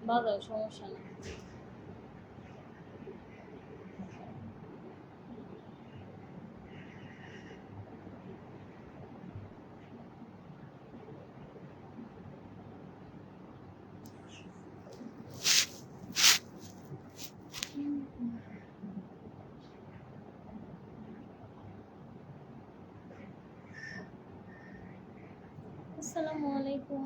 বাজাও, সমস্যা নেই। আসসালামু আলাইকুম।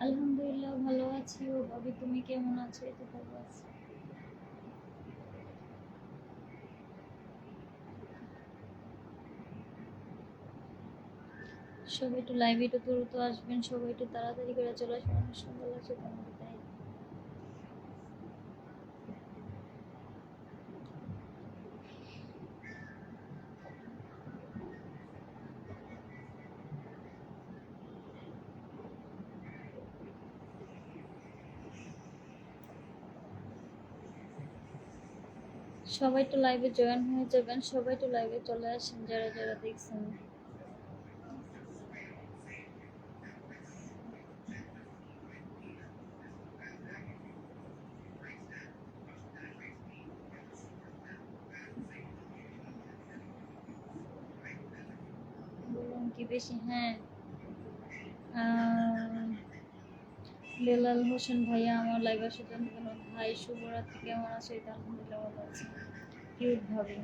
আলহামদুলিল্লাহ ভালো আছি। ও ভাবি, তুমি কেমন আছো? এই তো ভালো আছি। সবাই একটু লাইভে একটু দ্রুত আসবেন, সবাই একটু তাড়াতাড়ি করে চলে আসবেন। অনেক সুন্দর লাগছে তোমাকে, তাই। সবাই একটু লাইভে জয়েন হয়ে যাবেন, সবাই একটু লাইভে চলে আসেন যারা যারা দেখছেন। বলুন কি বেশি? হ্যাঁ, বেলাল হোসেন ভাইয়া আমার লাইভ আসার জন্য ধন্যবাদ। ভাই শুভরাত্রি, কেমন আছো? এই তো আলহামদুলিল্লাহ ভালো আছি। কিউট ভাবে।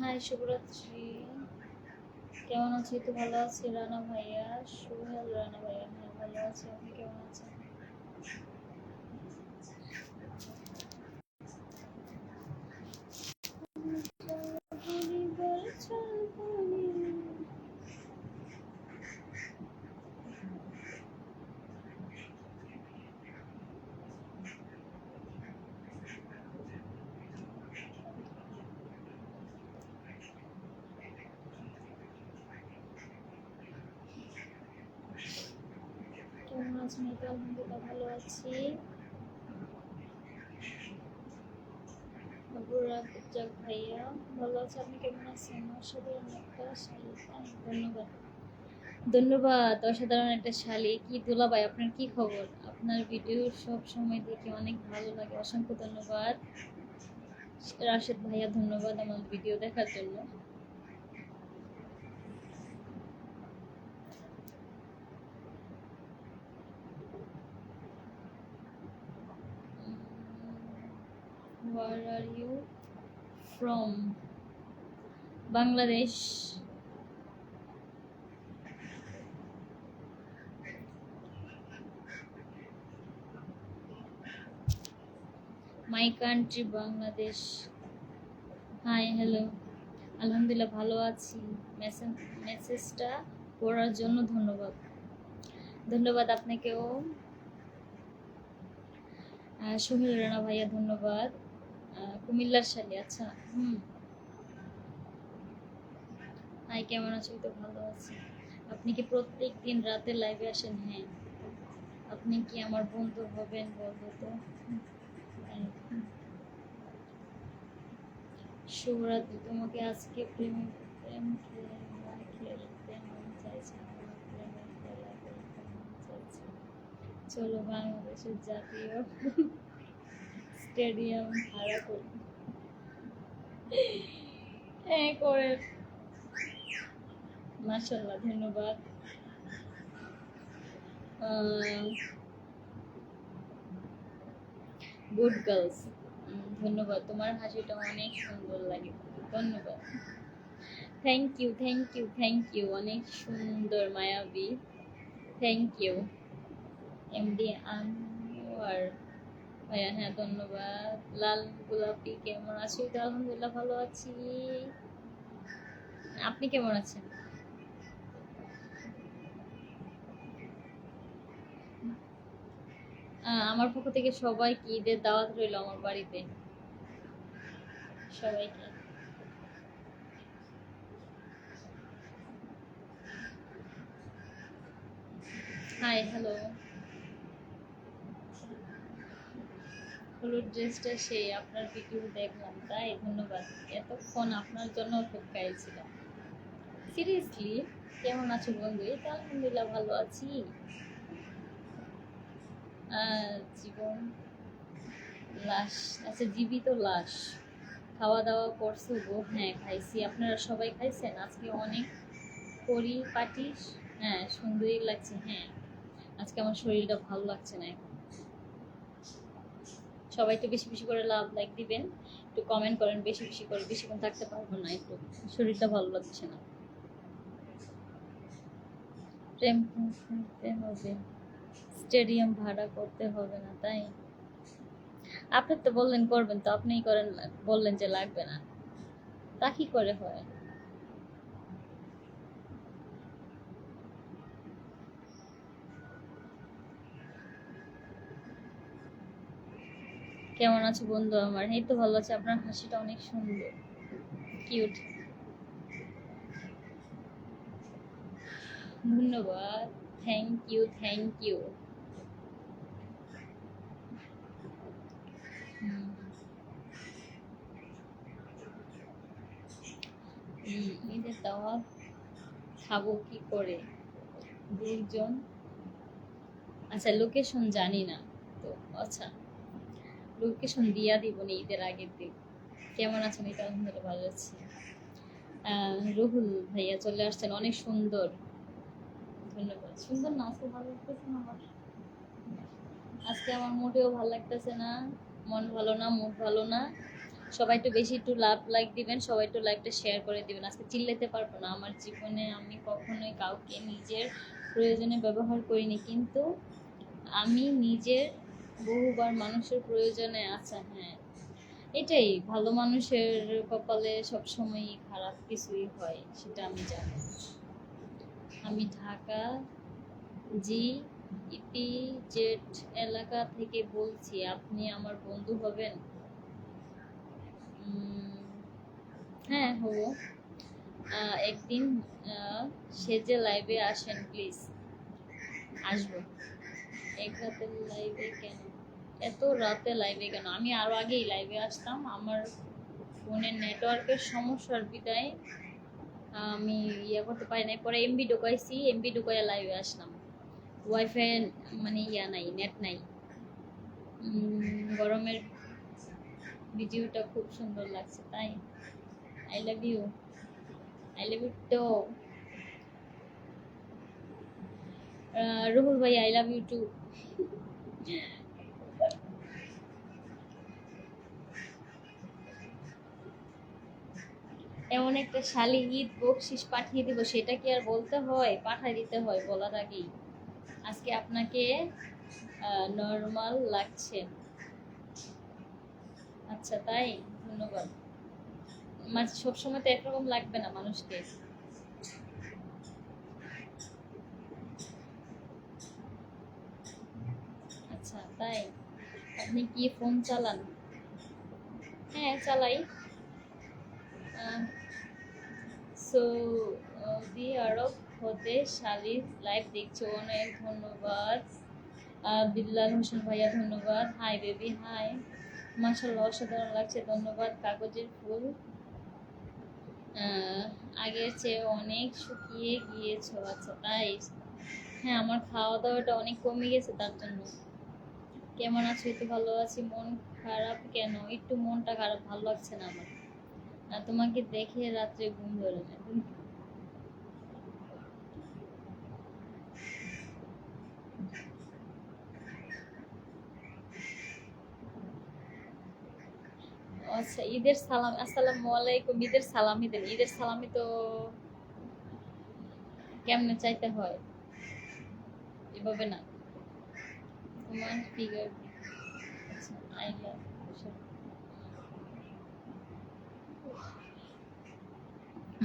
হাই, শুভরাত্রি, কেমন আছি? তো ভালো আছি। রানা ভাইয়া, সোহেল রানা ভাইয়া, হ্যাঁ ভালো আছি। আপনি কেমন আছেন? কেমন আছেন? এই তো আলহামদুলিল্লাহ ভালো আছি। রাজ্জাক ভাইয়া ভালো আছে। আপনি কেমন আছেন? অসাধারণ একটা শাড়ি, ধন্যবাদ। ধন্যবাদ, অসাধারণ একটা শালি। কি দুলাভাই, আপনার কি খবর? আপনার ভিডিও সব সময় দেখে অনেক ভালো লাগে, অসংখ্য ধন্যবাদ। রাশেদ ভাইয়া ধন্যবাদ আমার ভিডিও দেখার জন্য। Where are you from? Bangladesh. My country Bangladesh. Hi, hello. আলহামদুলিল্লাহ ভালো আছি। মেসেজটা পড়ার জন্য ধন্যবাদ। ধন্যবাদ আপনাকেও। সোহেল রানা ভাইয়া ধন্যবাদ। কুমিল্লার শালি, আচ্ছা। হাই, কেমন আছো? তো ভালো আছি। আপনি কি প্রত্যেক দিন রাতে লাইভে আসেন? হ্যাঁ। আপনি কি আমার বন্ধু হবেন বলবো তো? শুভরাত্রি, তোমাকে আজকে প্রেম খেলতে মন চাইছে, আমার প্রেমে খেলা খেলতে মন চাইছে। চলো বাংলাদেশের জাতীয় স্টেডিয়াম ভাড়া করি। হ্যাঁ করে, মাশাআল্লাহ, ধন্যবাদ। গুড গার্লস, ধন্যবাদ, তোমার হাসিটা অনেক সুন্দর লাগে, ধন্যবাদ। Thank you, thank you, thank you, অনেক সুন্দর মায়াবী, থ্যাংক ইউ। এমডি আনোয়ার ভাইয়া, হ্যাঁ ধন্যবাদ। লাল গোলাপি কেমন আছো? তো আলহামদুলিল্লাহ ভালো আছি, আপনি কেমন আছেন? আমার পক্ষ থেকে সবাইকে ঈদের দাওয়াত রইল আমার বাড়িতে, সবাইকে। Hi, hello. হলুদ ড্রেসটা সেই আপনার ভিডিও দেখলাম, তাই ধন্যবাদ। এতক্ষণ আপনার জন্য অপেক্ষায় ছিলাম। সিরিয়াসলি, কেমন আছো বন্ধু? এই তো আলহামদুলিল্লাহ ভালো আছি। জীবন লাশ, আচ্ছা জীবিত লাশ। খাওয়া দাওয়া করছো গো? হ্যাঁ খাইছি, আপনারা সবাই খাইছেন? আজকে অনেক পরিপাটি, হ্যাঁ সুন্দরই লাগছে। হ্যাঁ আজকে আমার শরীরটা ভালো লাগছে না এখন। সবাই একটু বেশি বেশি করে লাভ লাইক দিবেন, একটু কমেন্ট করেন বেশি বেশি করে, বেশিক্ষণ থাকতে পারবো না, একটু শরীরটা ভালো লাগছে না। প্রেম করতে হবে, স্টেডিয়াম ভাড়া করতে হবে না, তাই? আপনি তো বললেন করবেন, তো আপনিই করেন, বললেন যে লাগবে না, তা কি করে হয়? কেমন আছো বন্ধু আমার? এই তো ভালো আছে, আপনার হাসিটা অনেক সুন্দর, কিউট, ধন্যবাদ। Thank you, thank you. ঈদের দাওয়াত খাবো কি করে? দুজন, আচ্ছা লোকেশন জানি না তো, আচ্ছা লোকেশন দিয়া দিব নি ঈদের আগের দিন। কেমন আছেন? এটা আলহামদুলিল্লাহ ভালো আছি। রুহুল ভাইয়া চলে আসছেন, অনেক সুন্দর, ধন্যবাদ। সুন্দর না, আজকে ভালো লাগতেছে না আমার, আজকে আমার মোটেও ভালো লাগতেছে না, মন ভালো না, মুড ভালো না। সবাই একটু বেশি একটু লাভ লাইক দিবেন, সবাই একটু লাইকটা শেয়ার করে দিবেন। আজকে চিল্লাতে পারবো না, আমার জীবনে আমি কখনোই কাউকে নিজের প্রয়োজনে ব্যবহার করিনি, কিন্তু আমি নিজের বহুবার মানুষের প্রয়োজনে, আচ্ছা হ্যাঁ এটাই, ভালো মানুষের কপালে সবসময়ই খারাপ কিছুই হয়, সেটা আমি জানি। আমি ঢাকা জি ইপিজেড এলাকা থেকে বলছি, আপনি আমার বন্ধু হবেন? হ্যাঁ হবো। একদিন সেজে লাইভে আসেন প্লিজ। আসবো। এক রাতে লাইভে কেন? এত রাতে লাইভে কেন? আমি আরো আগেই লাইভে আসতাম, আমার ফোনের নেটওয়ার্কের সমস্যার বিদায় আমি ইয়ে করতে পারি নাই, পরে এমবি ঢুকাইছি, এমবি ঢুকাইয়া লাইভে আসলাম। ওয়াইফাই মানে ইয়া নাই, নেট নাই। গরমের ভিডিওটা খুব সুন্দর লাগছে, তাই? I love you, I love you too. Ruhul ভাই আই লাভ ইউ টু। এমন একটা শালি ঈদ বকশিস পাঠিয়ে দিব, সেটা কি আর বলতে হয়? পাঠিয়ে দিতে হয় বলার আগেই। আজকে আপনাকে নর্মাল লাগছে, আচ্ছা তাই, ধন্যবাদ। মাঝে সবসময় তো একরকম লাগবে না মানুষকে। আচ্ছা তাই, আপনি কি ফোন চালান? হ্যাঁ চালাই। সৌদি আরব হতে শালির লাইভ দেখছো, অনেক ধন্যবাদ। বিল্লাল হোসেন ভাইয়া ধন্যবাদ। হাই বেবি, হাই, মাশাআল্লাহ অসাধারণ লাগছে, ধন্যবাদ। কাগজের ফুল আগের চেয়ে অনেক শুকিয়ে গিয়েছো, আচ্ছা তাই? হ্যাঁ, আমার খাওয়া দাওয়াটা অনেক কমে গেছে তার জন্য। কেমন আছো? এই তো ভালো আছি। মন খারাপ কেন? একটু মনটা খারাপ, ভালো লাগছে না আমার। আর তোমাকে দেখে রাত্রে ঘুম ধরে না। আচ্ছা, ঈদের সালাম, আসসালামু আলাইকুম। ঈদের সালামি দেন। ঈদের সালামি তো কেমনে চাইতে হয়, এভাবে না। তোমার ফিগার, আচ্ছা, আই লাভ,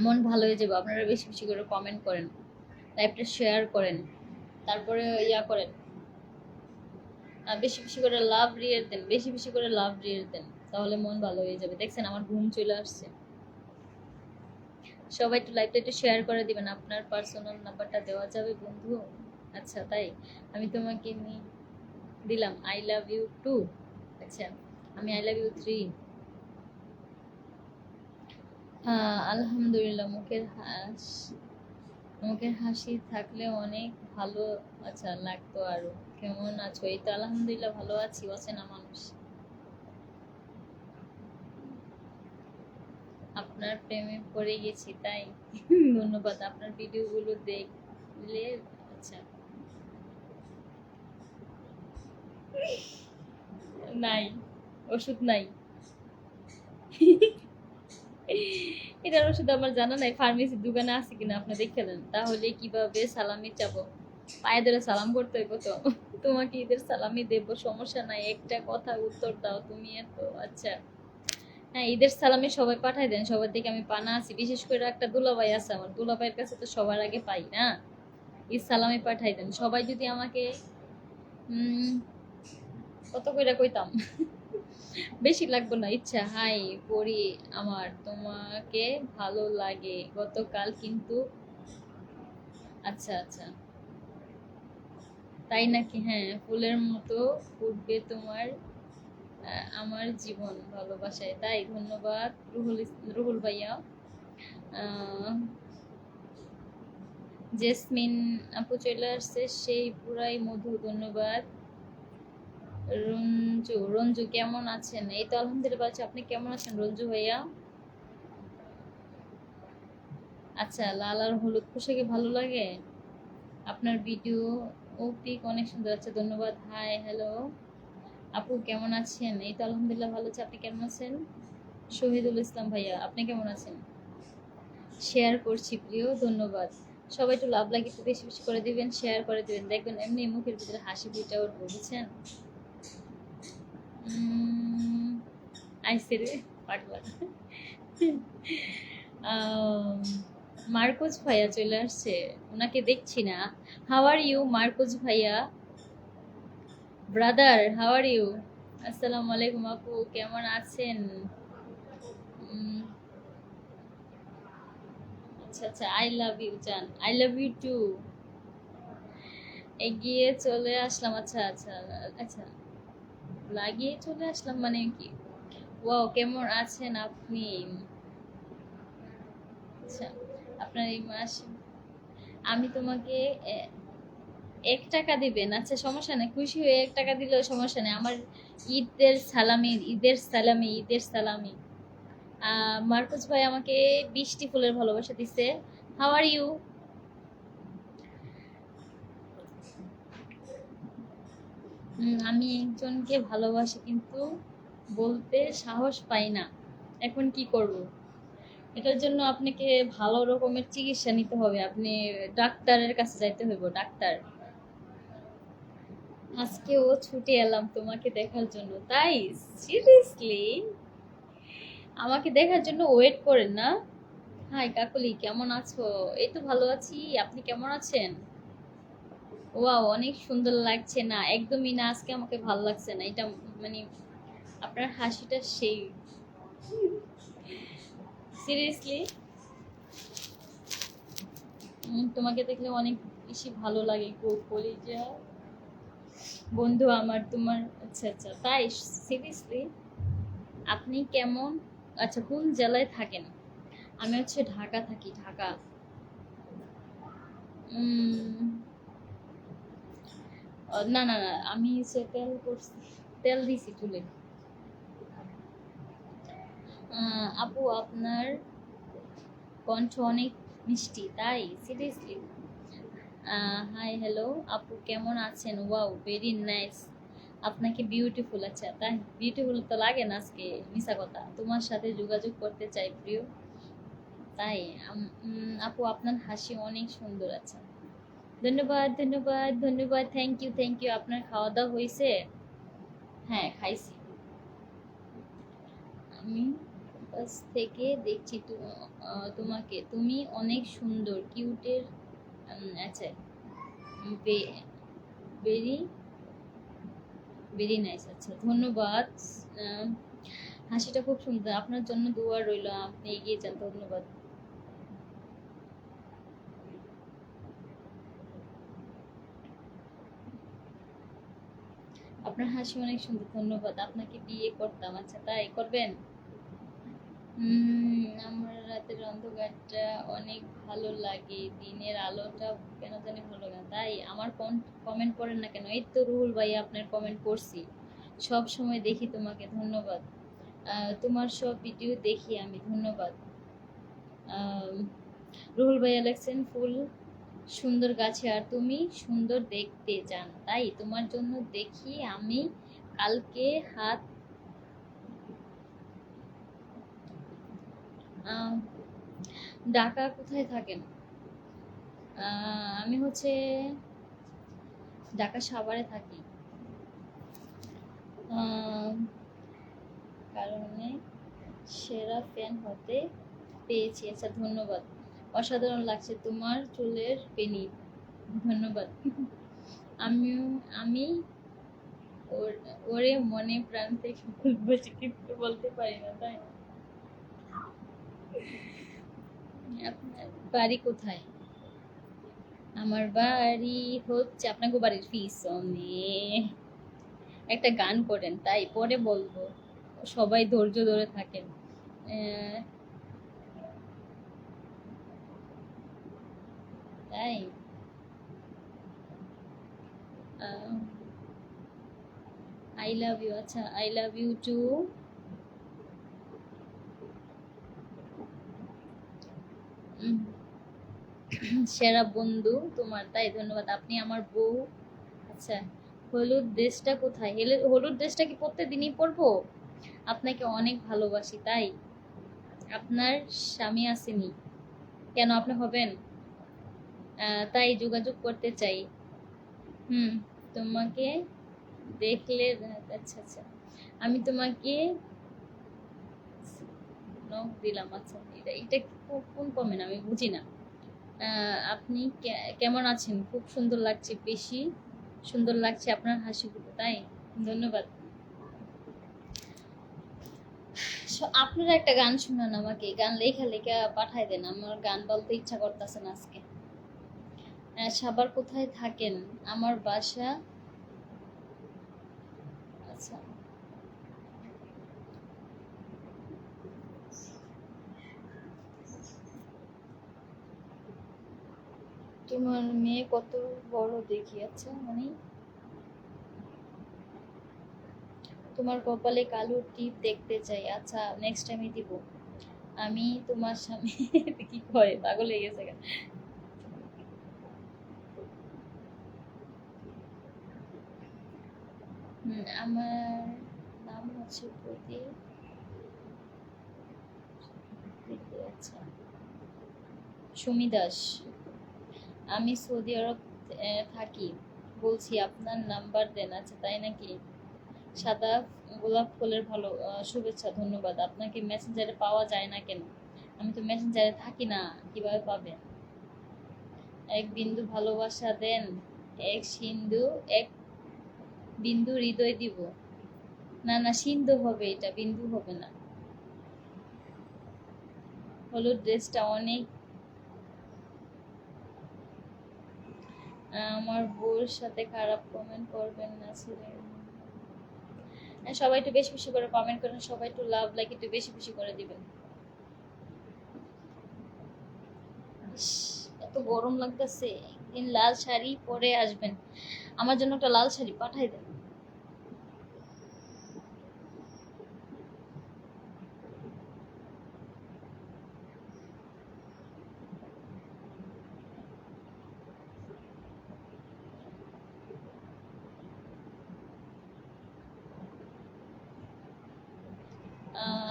মন ভালো হয়ে যাবে। আপনারা বেশি বেশি করে কমেন্ট করেন, লাইভটা শেয়ার করেন, তারপরে ইয়া করেন, বেশি বেশি করে লাভ রিয়েট দেন, বেশি বেশি করে লাভ রিয়েট দেন, তাহলে মন ভালো হয়ে যাবে। দেখছেন আমার ঘুম চলে আসছে। সবাই একটু লাইভটা একটু শেয়ার করে দিবেন। আপনার পার্সোনাল নাম্বারটা দেওয়া যাবে বন্ধু? আচ্ছা, তাই আমি তোমাকে দিলাম আই লাভ ইউ টু। আচ্ছা, আমি আই লাভ ইউ থ্রি। আলহামদুলিল্লাহ, মুখের হাসি থাকলে অনেক ভালো। আচ্ছা, লাগতো আরো। কেমন আছো? এই তো আলহামদুলিল্লাহ ভালো আছি। অচেনা মানুষ, আপনার প্রেমে পড়ে গেছি তাই। ধন্যবাদ। আপনার ভিডিওগুলো দেখলে, আচ্ছা, নাই, ওষুধ নাই। এটার ওষুধ আমার জানা নাই, ফার্মেসির দোকানে আছে কিনা আপনি দেখে নেন। তাহলে কিভাবে সালামি চাবো? পায়ে ধরে সালাম করতে হইব তো। তোমাকে ঈদের সালামি দেব, সমস্যা নাই, একটা কথা উত্তর দাও তুমি এত। আচ্ছা, হ্যাঁ, ঈদের সালামি সবাই পাঠাই দেন। সবার দিকে আমি পানা আছি, বিশেষ করে একটা দুলাভাই আছে আমার, দুলাভাইয়ের কাছে তো সবার আগে পাই না। ঈদ সালামি পাঠাই দেন সবাই। যদি আমাকে কত কইরা কইতাম, বেশি লাগবে না। ইচ্ছা, হাই পড়ি আমার, তোমাকে ভালো লাগে গতকাল কিন্তু। আচ্ছা আচ্ছা, তাই নাকি? হ্যাঁ, ফুলের মতো ফুটবে তোমার আমার জীবন ভালোবাসায়। তাই ধন্যবাদ রুহুল ভাইয়া। আহ, জেসমিন আপু চলে আসছে, সেই পুরাই মধু। ধন্যবাদ। রঞ্জু, রঞ্জু কেমন আছেন? এই তো আলহামদুলিল্লাহ আছি। আপনি কেমন আছেন রঞ্জু ভাইয়া? আচ্ছা, লাল আর হলুদ পোশাকে ভালো লাগে আপনার ভিডিও ও পিক অনেক সুন্দর। আছে, ধন্যবাদ। হাই, হ্যালো আপু, কেমন আছেন? এই তো আলহামদুলিল্লাহ ভালো আছে। আপনি কেমন আছেন? শহীদুল ইসলাম ভাইয়া, আপনি কেমন আছেন? শেয়ার করছি প্রিয়, ধন্যবাদ। সবাই একটু লাভ লাগে একটু বেশি বেশি করে দিবেন, শেয়ার করে দিবেন, দেখবেন এমনি মুখের ভিতরে হাসি ফুটে উঠবে, বুঝছেন? আইসে রে পাগলা। মার্কোজ ভাইয়া চলে আসছে, ওনাকে দেখছি না। হাউ আর ইউ মার্কোজ ভাইয়া? Brother, how are you? আসসালামু আলাইকুম আপু, কেমন আছেন? আচ্ছা আচ্ছা, আই লাভ ইউ জান, আই লাভ ইউ টু। এগিয়ে চলে আসলাম। আচ্ছা আচ্ছা আচ্ছা, লাগিয়ে চলে আসলাম মানে কি? ওয়াও, কেমন আছেন আপনি? আচ্ছা, আপনার এই মাস আমি তোমাকে 1 টাকা দিবেন? আচ্ছা, সমস্যা নেই, খুশি হয়ে 1 টাকা দিলেও সমস্যা নেই আমার। ঈদের সালামি, ঈদের সালামি, ঈদের সালামি। মার্কুস ভাই আমাকে 20টি ফুলের ভালোবাসা দিছে। How are you? আমি একজনকে ভালোবাসি কিন্তু বলতে সাহস পাই না, এখন কি করব? এটার জন্য আপনাকে ভালো রকমের চিকিৎসা নিতে হবে। আপনি ডাক্তারের কাছে যাইতে হইব, ডাক্তার। আজকেও ছুটে এলাম তোমাকে দেখার জন্য, তাই? সিরিয়াসলি? আমাকে দেখার জন্য ওয়েট করেন না? হাই কাকলি, কেমন আছো? এই তো ভালো আছি। আপনি কেমন আছেন? ওয়াও, অনেক সুন্দর লাগছে না? একদমই না, আজকে আমাকে ভালো লাগছে না এটা, মানে আপনার হাসিটা সেই, সিরিয়াসলি। তোমাকে দেখলে অনেক বেশি ভালো লাগে গো কলিজা বন্ধু আমার তোমার। আচ্ছা আচ্ছা, তাই? সিরিয়াসলি? আপনি কেমন, আচ্ছা, কোন জেলায় থাকেন? আমি হচ্ছে ঢাকা থাকি, ঢাকা। উম, না না না, আমি হচ্ছে তেল করছি, তেল দিছি চুলে। আপু আপনার কণ্ঠ অনেক মিষ্টি, তাই? সিরিয়াসলি? হাই হ্যালো আপু, কেমন আছেন? ওয়াও ভেরি নাইস, আপনাকে বিউটিফুল। আচ্ছা তাই, বিউটিফুল তো লাগে না আজকে, মিশা কথা। তোমার সাথে যোগাযোগ করতে চাই প্রিয়, তাই? আপু আপনার হাসি অনেক সুন্দর। আচ্ছা, ধন্যবাদ ধন্যবাদ ধন্যবাদ, থ্যাংক ইউ থ্যাংক ইউ। আপনার খাওয়া দাওয়া হয়েছে? হ্যাঁ খাইছি। আমি কাছ থেকে দেখছি তোমাকে, তুমি অনেক সুন্দর, কিউটের। আচ্ছা, ভেরি ভেরি নাইস। আচ্ছা ধন্যবাদ। আম, হাসিটা খুব সুন্দর, আপনার জন্য দোয়া রইল, আপনি এগিয়ে যান। ধন্যবাদ। আপনার হাসি অনেক সুন্দর, ধন্যবাদ। আপনাকে বিয়ে করতাম। আচ্ছা তাই, করবেন? আমার রাতের অন্ধকারটা অনেক ভালো লাগে, দিনের আলোটা কেন জানি ভালো লাগে না। তাই? আমার কমেন্ট পড়েন না কেন? এই তো রুহুল ভাই, আপনার কমেন্ট পড়ছি, সব সময় দেখি তোমাকে। ধন্যবাদ। তোমার সব ভিডিও দেখি আমি। ধন্যবাদ। আম, রুহুল ভাইয়া লেখছেন, ফুল সুন্দর গাছে আর তুমি সুন্দর দেখতে চান, তাই তোমার জন্য দেখি আমি কালকে হাত। আহ, ঢাকা কোথায় থাকেন? আমি হচ্ছে ঢাকা সাভারে থাকি। আহ, কারণে সেরা ফ্যান হতে পেয়েছি। আচ্ছা ধন্যবাদ, অসাধারণ লাগছে তোমার চুলের বেনি। ধন্যবাদ। আমিও, আমি ওরে মনে প্রাণ থেকে বলবো, কিন্তু বলতে পারি না, তাই? আপনার বাড়ি কোথায়? আমার বাড়ি হচ্ছে আপনাকে বাড়ির পিছনে। একটা গান করেন, তাই পরে বলবো, সবাই ধৈর্য ধরে থাকেন। আহ, তাই আই লাভ ইউ। আচ্ছা, আই লাভ ইউ টু। সেরা বন্ধু তোমার, তাই? ধন্যবাদ, আপনি আমার বউ। আচ্ছা, হলুদ ড্রেসটা কোথায়? হলুদ ড্রেসটা কি প্রত্যেকদিনই পরবো? আপনাকে অনেক ভালোবাসি, তাই? আপনার স্বামী আসেনি কেন? আপনি হবেন? তাই যোগাযোগ করতে চাই। হুম, তোমাকে দেখলে। আচ্ছা আচ্ছা, আমি তোমাকে নক দিলাম। আচ্ছা, এটা এটা কোন কমেন্ট আমি বুঝি না। আপনি কেমন আছেন? খুব সুন্দর লাগছে, বেশি সুন্দর লাগছে আপনার হাসিগুলো, তাই? ধন্যবাদ। আপনারা একটা গান শুনান আমাকে, গান লেখা লেখা পাঠাই দেন, আমার গান বলতে ইচ্ছা করতেছে না আজকে। সাভার কোথায় থাকেন? আমার বাসা। আচ্ছা, তোমার মেয়ে কত বড় দেখি। আচ্ছা মানে, তোমার কপালে কালো টিপ দেখতে চাই। আচ্ছা নেক্সট টাইমে দিব। আমি তোমার স্বামী কি করে, পাগল হয়ে গেছে গা। আমার নাম হচ্ছে আচ্ছা, সুমি দাস। আমি সৌদি আরব থাকি, বলছি আপনার নাম্বার দেন। আচ্ছা তাই নাকি? সাদা গোলাপ ফুলের ভালো শুভেচ্ছা, ধন্যবাদ। আপনাকে মেসেঞ্জারে পাওয়া যায় না কেন? আমি তো মেসেঞ্জারে থাকি না, কিভাবে পাবেন? এক বিন্দু ভালোবাসা দেন, এক সিন্ধু, এক বিন্দু হৃদয় দিব। না না, সিন্ধু হবে, এটা বিন্দু হবে না। হলুদ ড্রেসটা অনেক। আমার বউর সাথে খারাপ কমেন্ট করবেন না ছেলে। সবাই একটু বেশি বেশি করে কমেন্ট করেন, সবাই একটু লাভ লাইক একটু বেশি বেশি করে দিবেন। ইস, এত গরম লাগতেছে, একদিন লাল শাড়ি পরে আসবেন। আমার জন্য একটা লাল শাড়ি পাঠাই দেন।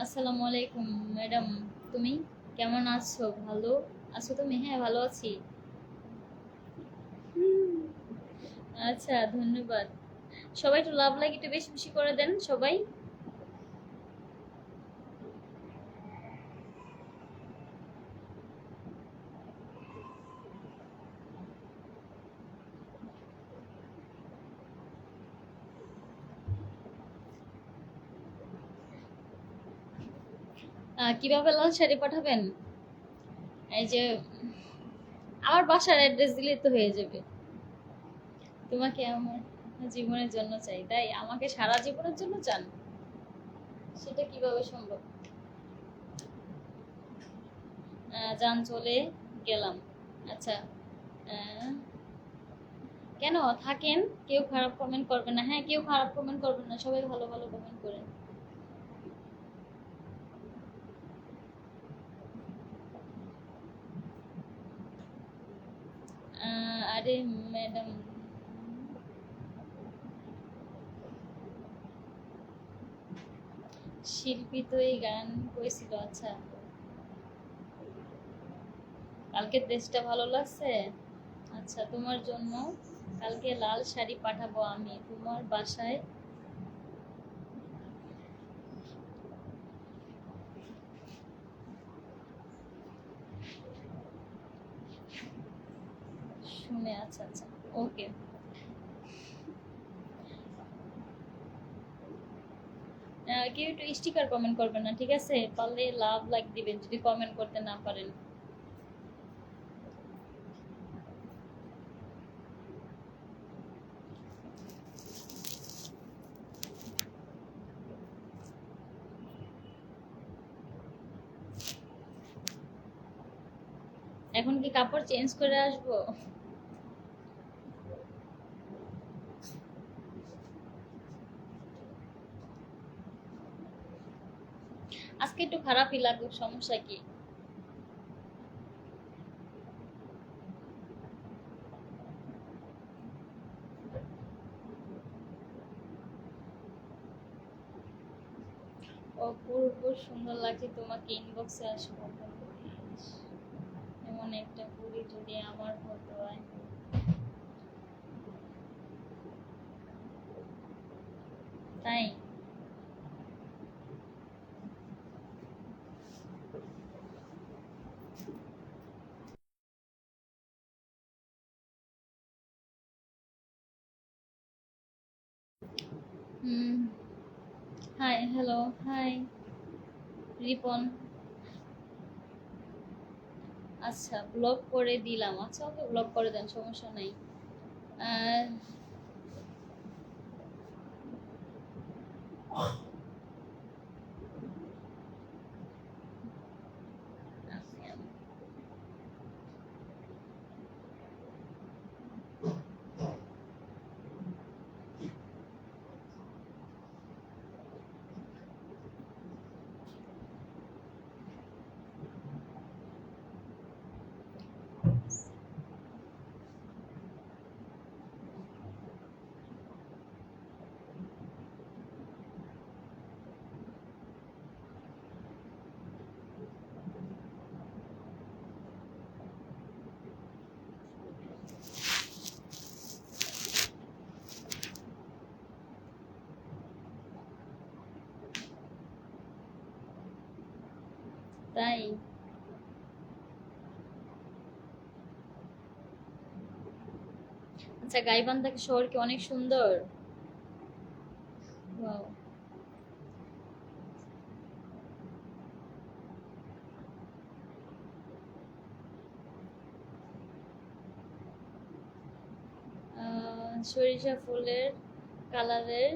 আসসালামু আলাইকুম ম্যাডাম, তুমি কেমন আছো? ভালো আছো তুমি? হ্যাঁ ভালো আছি। আচ্ছা ধন্যবাদ। সবাই একটু লাভ লাইক একটু বেশি বেশি করে দেন সবাই। কিভাবে লাল শাড়ি পাঠাবেন? এই যে আমার বাসার অ্যাড্রেস দিলেই তো হয়ে যাবে। তোমাকে আমার জীবনের জন্য চাই, তাই আমাকে সারা জীবনের জন্য চান? সেটা কিভাবে সম্ভব? যান চলে গেলাম। আচ্ছা, আহ, কেন থাকেন? কেউ খারাপ কমেন্ট করবে না। হ্যাঁ কেউ খারাপ কমেন্ট করবেন না, সবাই ভালো ভালো কমেন্ট করেন। আরে ম্যাডাম, শিল্পী তো এই গান করেছিল। আচ্ছা, কালকে ড্রেসটা ভালো লাগছে। আচ্ছা তোমার জন্য কালকে লাল শাড়ি পাঠাবো আমি তোমার বাসায়। শুনে আচ্ছা আচ্ছা, ওকে। কেউ একটু স্টিকার কমেন্ট করবেন না, ঠিক আছে? পারলে লাভ লাইক দিবেন যদি কমেন্ট করতে না পারেন। এখন কি কাপড় চেঞ্জ করে আসবো? আজকে একটু খারাপই লাগুক, সমস্যা কি? অপূর্ব সুন্দর লাগছে তোমাকে, ইনবক্সে আসবো। এমন একটা বুড়ি যদি আমার হতো হয়। তাই হুম। Hi hello hi Ripon. আচ্ছা ব্লক করে দিলাম। আচ্ছা ওকে ব্লক করে দেন, সমস্যা নাই। আহ, তাই আচ্ছা, গাইবান্ধা শহর কি অনেক সুন্দর? Wow. সরিষা ফুলের কালারের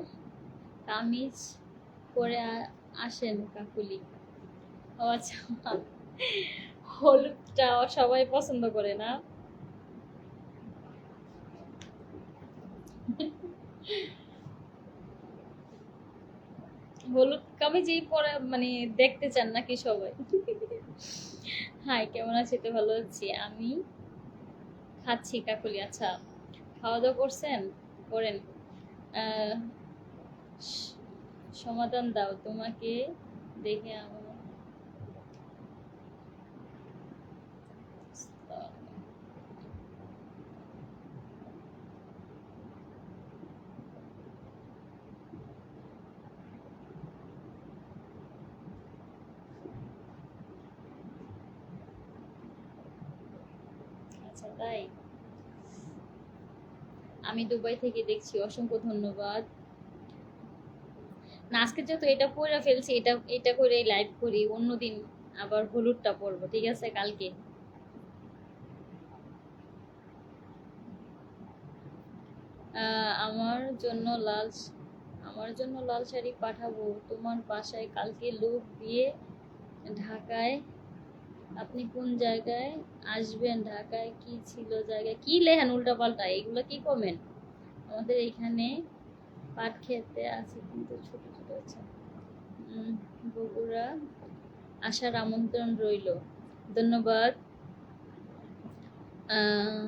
কামিজ পরে আসেন কাকুলি। ও আচ্ছা, হলুদটা সবাই পছন্দ করে না। হলুদ কামিজই পরে মানে দেখতে চান নাকি সবাই? হাই, কেমন আছি? তো ভালো আছি আমি। খাচ্ছি কাকুলি। আচ্ছা, খাওয়া দাওয়া করছেন? করেন। আহ, স- সমাধান দাও তোমাকে দেখে আমার। আচ্ছা তাই, আমি দুবাই থেকে দেখছি, অসংখ্য ধন্যবাদ। না, আজকে যেহেতু এটা পরে ফেলছি, এটা এটা করে লাইভ করি, অন্যদিন আবার হলুদটা পরবো, ঠিক আছে? কালকে। আমার জন্য আমার জন্য লাল শাড়ি পাঠাবো তোমার বাসায় কালকে লোক দিয়ে। ঢাকায়। আপনি কোন জায়গায় আসবেন? ঢাকায় কি ছিল জায়গায়? কি লেহেন উল্টা পাল্টা, এগুলো কি কমেন্ট? আমাদের এখানে পাট খেতে আছে কিন্তু ছোট ছোট আছে। বগুড়া আসার আমন্ত্রণ রইল। ধন্যবাদ। আহ,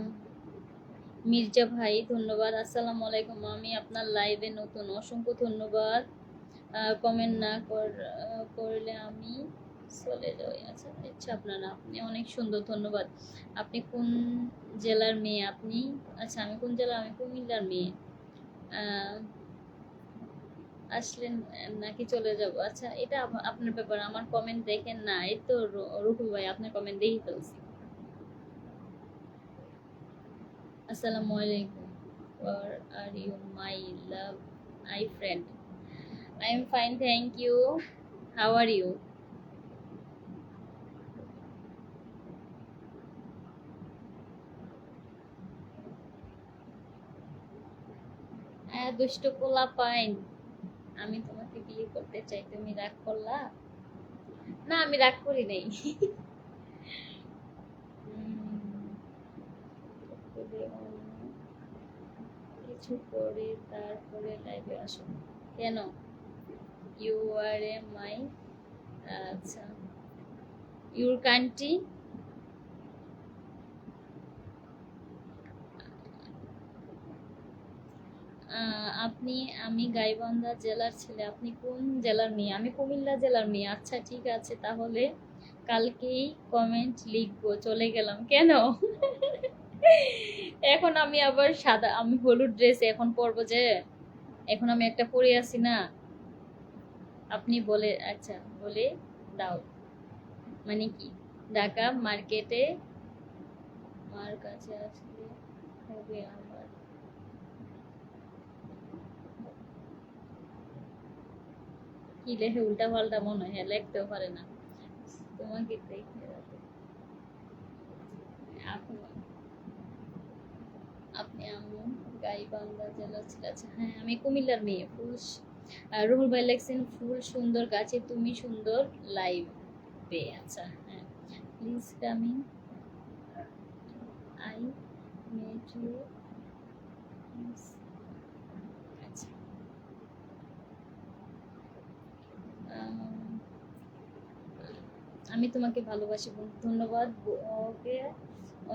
মির্জা ভাই ধন্যবাদ। আসসালামু আলাইকুম, আমি আপনার লাইভে নতুন, অসংখ্য ধন্যবাদ। কমেন্ট না করলে আমি চলে যাই। আচ্ছা, ইচ্ছা আপনারা, আপনি অনেক সুন্দর, ধন্যবাদ। আপনি কোন জেলার মেয়ে আপনি? আচ্ছা, আমি কোন জেলা? আমি কুমিল্লার মেয়ে। আহ, আসলেন নাকি চলে যাব? আচ্ছা, এটা আপনার ব্যাপার, আমার কমেন্ট দেখেন না। এই তো রুহুল ভাই, আপনার কমেন্ট দেখে ফেলছি। আসসালামু আলাইকুম, where are you my love, my friend? I am fine, thank you. How are you? দুষ্ট পোলা পাইন, আমি তোমাকে বিয়ে করতে চাই, তুমি রাগ করলা? না, আমি রাগ করি নাই। তবে অন্য কিছু করে তারপরে লাইভে আসো। কেন? ইউ আর এ মাই। আচ্ছা, ইউর কান্ট্রি। আপনি, আমি গাইবান্ধা জেলার ছেলে। আপনি কোন জেলার মেয়ে? আমি কুমিল্লা জেলার মেয়ে। আচ্ছা ঠিক আছে, তাহলে কালকেই কমেন্ট লিখবো। চলে গেলাম কেন? এখন আমি আবার সাদা, আমি হলুদ ড্রেস এখন পরবো যে, এখন আমি একটা পরে আছি না। আপনি বলে, আচ্ছা বলে দাও, মানে কি? ঢাকা মার্কেটে মার কাছে আসলে হবে আমার। কি লেখে উল্টা পাল্টা মনে হয়, লিখতেও পারে না। তোমাকে দেখে আপনি, আপনি আমি গাইবান্ধা জেলা ছিল। আচ্ছা হ্যাঁ, আমি কুমিল্লার মেয়ে। রুহুল ভাই লেখছেন, ফুল সুন্দর গাছে তুমি সুন্দর লাইভ বে। আচ্ছা হ্যাঁ, please coming, I met you. আচ্ছা, আম, আমি তোমাকে ভালোবাসি বন্ধু। ধন্যবাদ। ওকে,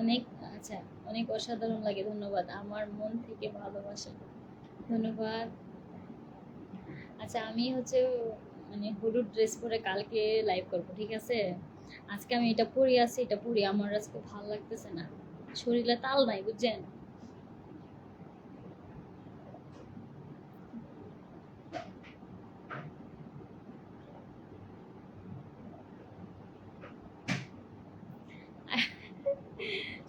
অনেক, আচ্ছা, অনেক অসাধারণ লাগে। ধন্যবাদ, আমার মন থেকে ভালোবাসা। ধন্যবাদ। আচ্ছা, আমি হচ্ছে মানে হলুদ ড্রেস পরে কালকে লাইভ করব, ঠিক আছে? আজকে আমি এটা পরে আছি, এটা পরে আমার আজকে ভালো লাগতেছে না, শরীরে তাল নাই, বুঝছেন?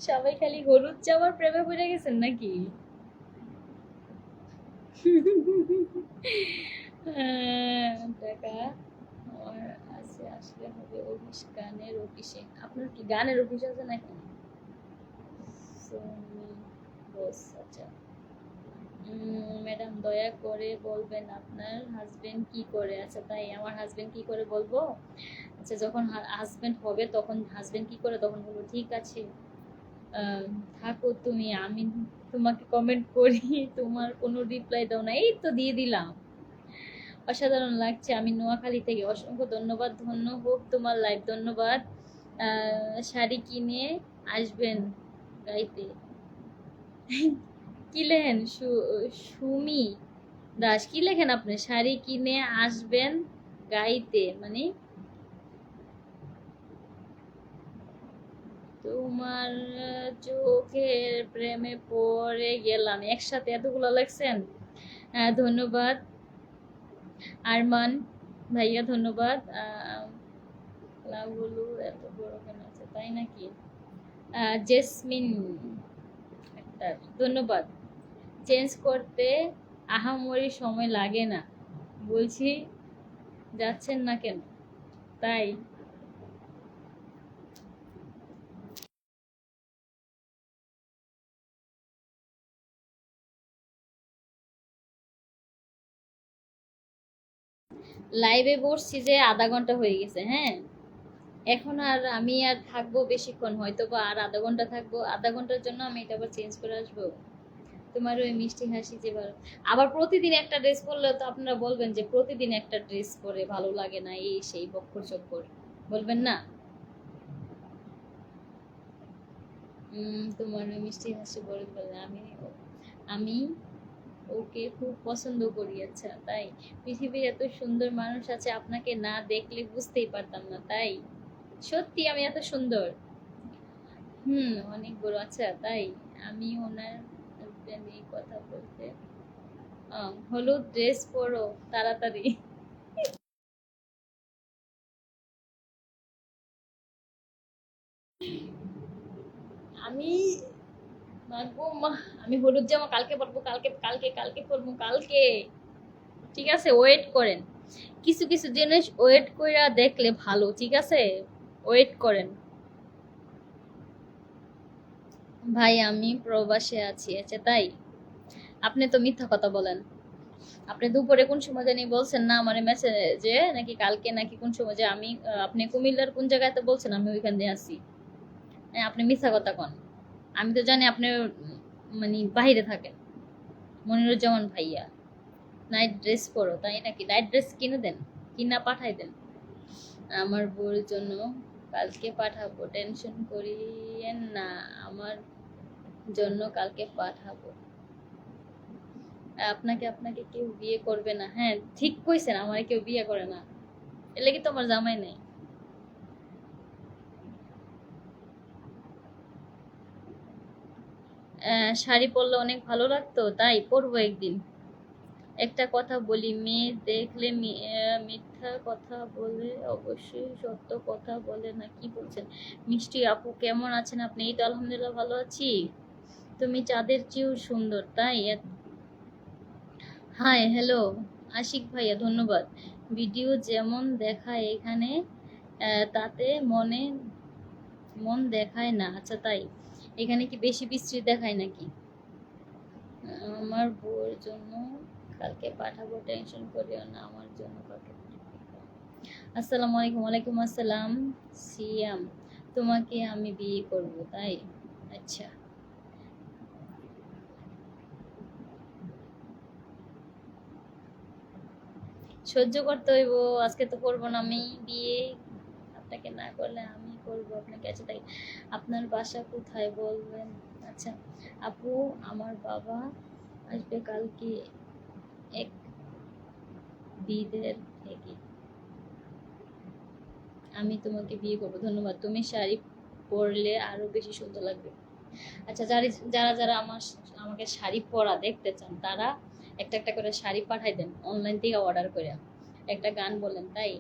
সবাই খালি হলুদ জামার প্রেমে পড়ে গেছেন নাকি? টাকা আমার আছে, আসলে হবে অফিস, গানের অফিসে। আপনার কি গানের অফিস আছে নাকি? সোনি বস, আচ্ছা। ম্যাডাম দয়া করে বলবেন আপনার হাজবেন্ড কি করে? আচ্ছা তাই, আমার হাজবেন্ড কি করে বলবো? আচ্ছা, যখন হাজবেন্ড হবে তখন হাজবেন্ড কি করে তখন বলবো, ঠিক আছে? আহ, থাকো তুমি, আমি তোমাকে কমেন্ট করি, তোমার কোনো রিপ্লাই দাও না। এই তো দিয়ে দিলাম। অসাধারণ লাগছে, আমি নোয়াখালী থেকে। অসংখ্য ধন্যবাদ, ধন্য হোক তোমার লাইফ। ধন্যবাদ। শাড়ি কিনে আসবেন গাইতে। কি লেখেন সুমি দাস, কি লেখেন আপনি? শাড়ি কিনে আসবেন গাইতে মানে তোমার চোখের প্রেমে পড়ে গেলাম। একসাথে এতগুলো লেখছেন। ধন্যবাদ আরমান ভাইয়া, ধন্যবাদ। লাভগুলো এত বড় কেন আছে, তাই নাকি? জেসমিন আক্তার, ধন্যবাদ। চেঞ্জ করতে আহামরি সময় লাগে না, বলছি যাচ্ছেন না কেন? তাই লাইভে বসছি যে আধা ঘন্টা হয়ে গেছে। হ্যাঁ, এখন আর আমি আর থাকবো বেশিক্ষণ, হয়তো বা আর আধা ঘন্টা থাকবো। আধা ঘন্টার জন্য আমি এটা আবার চেঞ্জ করে আসবো। তোমার ওই মিষ্টি হাসি যে আবার প্রতিদিন একটা ড্রেস পরলে তো আপনারা বলবেন যে প্রতিদিন একটা ড্রেস পরে ভালো লাগে না, এই সেই বক্কর চক্কর বলবেন না? তোমার ওই মিষ্টি হাসি বলে বলে আমি ওকে খুব পছন্দ করি। আচ্ছা, তাই? পৃথিবীর এত সুন্দর মানুষ আছে, আপনাকে না দেখলে বুঝতেই পারতাম না। তাই? সত্যি আমি এত সুন্দর? অনেক বড়। আচ্ছা, তাই? আমি ওনার হাজবেন্ড, এই কথা বলতে হলুদ ড্রেস পরো তাড়াতাড়ি। আমি মাগো মা, আমি হলুদ জামা কালকে পরবো, কালকে কালকে কালকে পরবো, কালকে। ঠিক আছে, ওয়েট করেন। কিছু কিছু জিনিস ওয়েট কইরা দেখলে ভালো, ঠিক আছে? ওয়েট করেন। ভাই আমি প্রবাসে আছি। আচ্ছা, তাই? আপনি তো মিথ্যা কথা বলেন। আপনি দুপুরে কোন সময় জানি বলছেন না আমার মেসেজে, নাকি কালকে নাকি কোন সময় যে আমি আপনি কুমিল্লার কোন জায়গায় তো বলছেন আমি ওইখান দিয়ে আসি। হ্যাঁ, আপনি মিথ্যা কথা কন। আমি তো জানি আপনি মানে বাইরে থাকেন। মনিরুজ্জামান ভাইয়া, নাইট ড্রেস পরো, তাই নাকি? নাইট ড্রেস কিনে দেন, কিনা পাঠাই দেন আমার বউর জন্য। কালকে পাঠাবো, টেনশন করিয়েন না, আমার জন্য কালকে পাঠাবো। আপনাকে আপনাকে কেউ বিয়ে করবে না। হ্যাঁ, ঠিক কইছেন, আমার কেউ বিয়ে করে না, এর লাগি তো আমার জামাই নেই। শাড়ি পরলে অনেক ভালো লাগতো, তাই পরবো একদিন। একটা কথা বলি, মেয়ে দেখলে মিথ্যা কথা বলে, অবশ্যই সত্য কথা বলে না। কি বলছেন? মিষ্টি আপু কেমন আছেন আপনি? এই তো আলহামদুলিল্লাহ ভালো আছি। তুমি চাঁদের চেয়েও সুন্দর, তাই? হাই, হ্যালো আশিক ভাইয়া, ধন্যবাদ। ভিডিও যেমন দেখায় এখানে তাতে মন দেখায় না। আচ্ছা, তাই? এখানে কি বেশি বিশ্রী দেখায় নাকি? আমার বউয়ের জন্য কালকে পাঠাবো, টেনশন করিও না, আমার জন্য কালকে পাঠাবো। আসসালামু আলাইকুম। ওয়ালাইকুম আসসালাম। সিয়াম, তোমাকে আমি বিয়ে করব, তাই? আচ্ছা, সহ্য করতে হইব। আজকে তো করবো না আমি বিয়ে, আপনাকে না করলে আমি করব আপনাকে। আচ্ছা, তাই? আপনার বাসা কোথায় বলবেন? আচ্ছা আপু, আমার বাবা আসবে কালকে এক বিদের থেকে। আমি তোমাকে বিয়ে করবো, ধন্যবাদ। তুমি শাড়ি পরলে আরো বেশি সুন্দর লাগবে। আচ্ছা, যারা যারা আমাকে শাড়ি পরা দেখতে চান তারা একটা একটা করে শাড়ি পাঠাই দেন অনলাইন থেকে অর্ডার করে। একটা গান বলেন, তাই?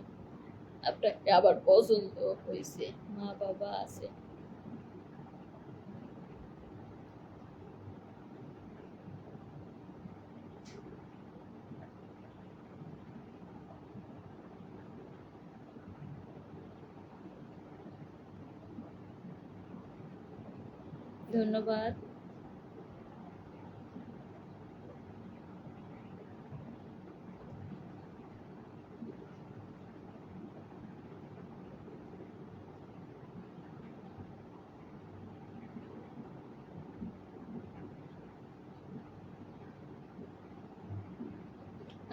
আপনাকে আবার পছন্দ হয়েছে, মা বাবা আছে। ধন্যবাদ।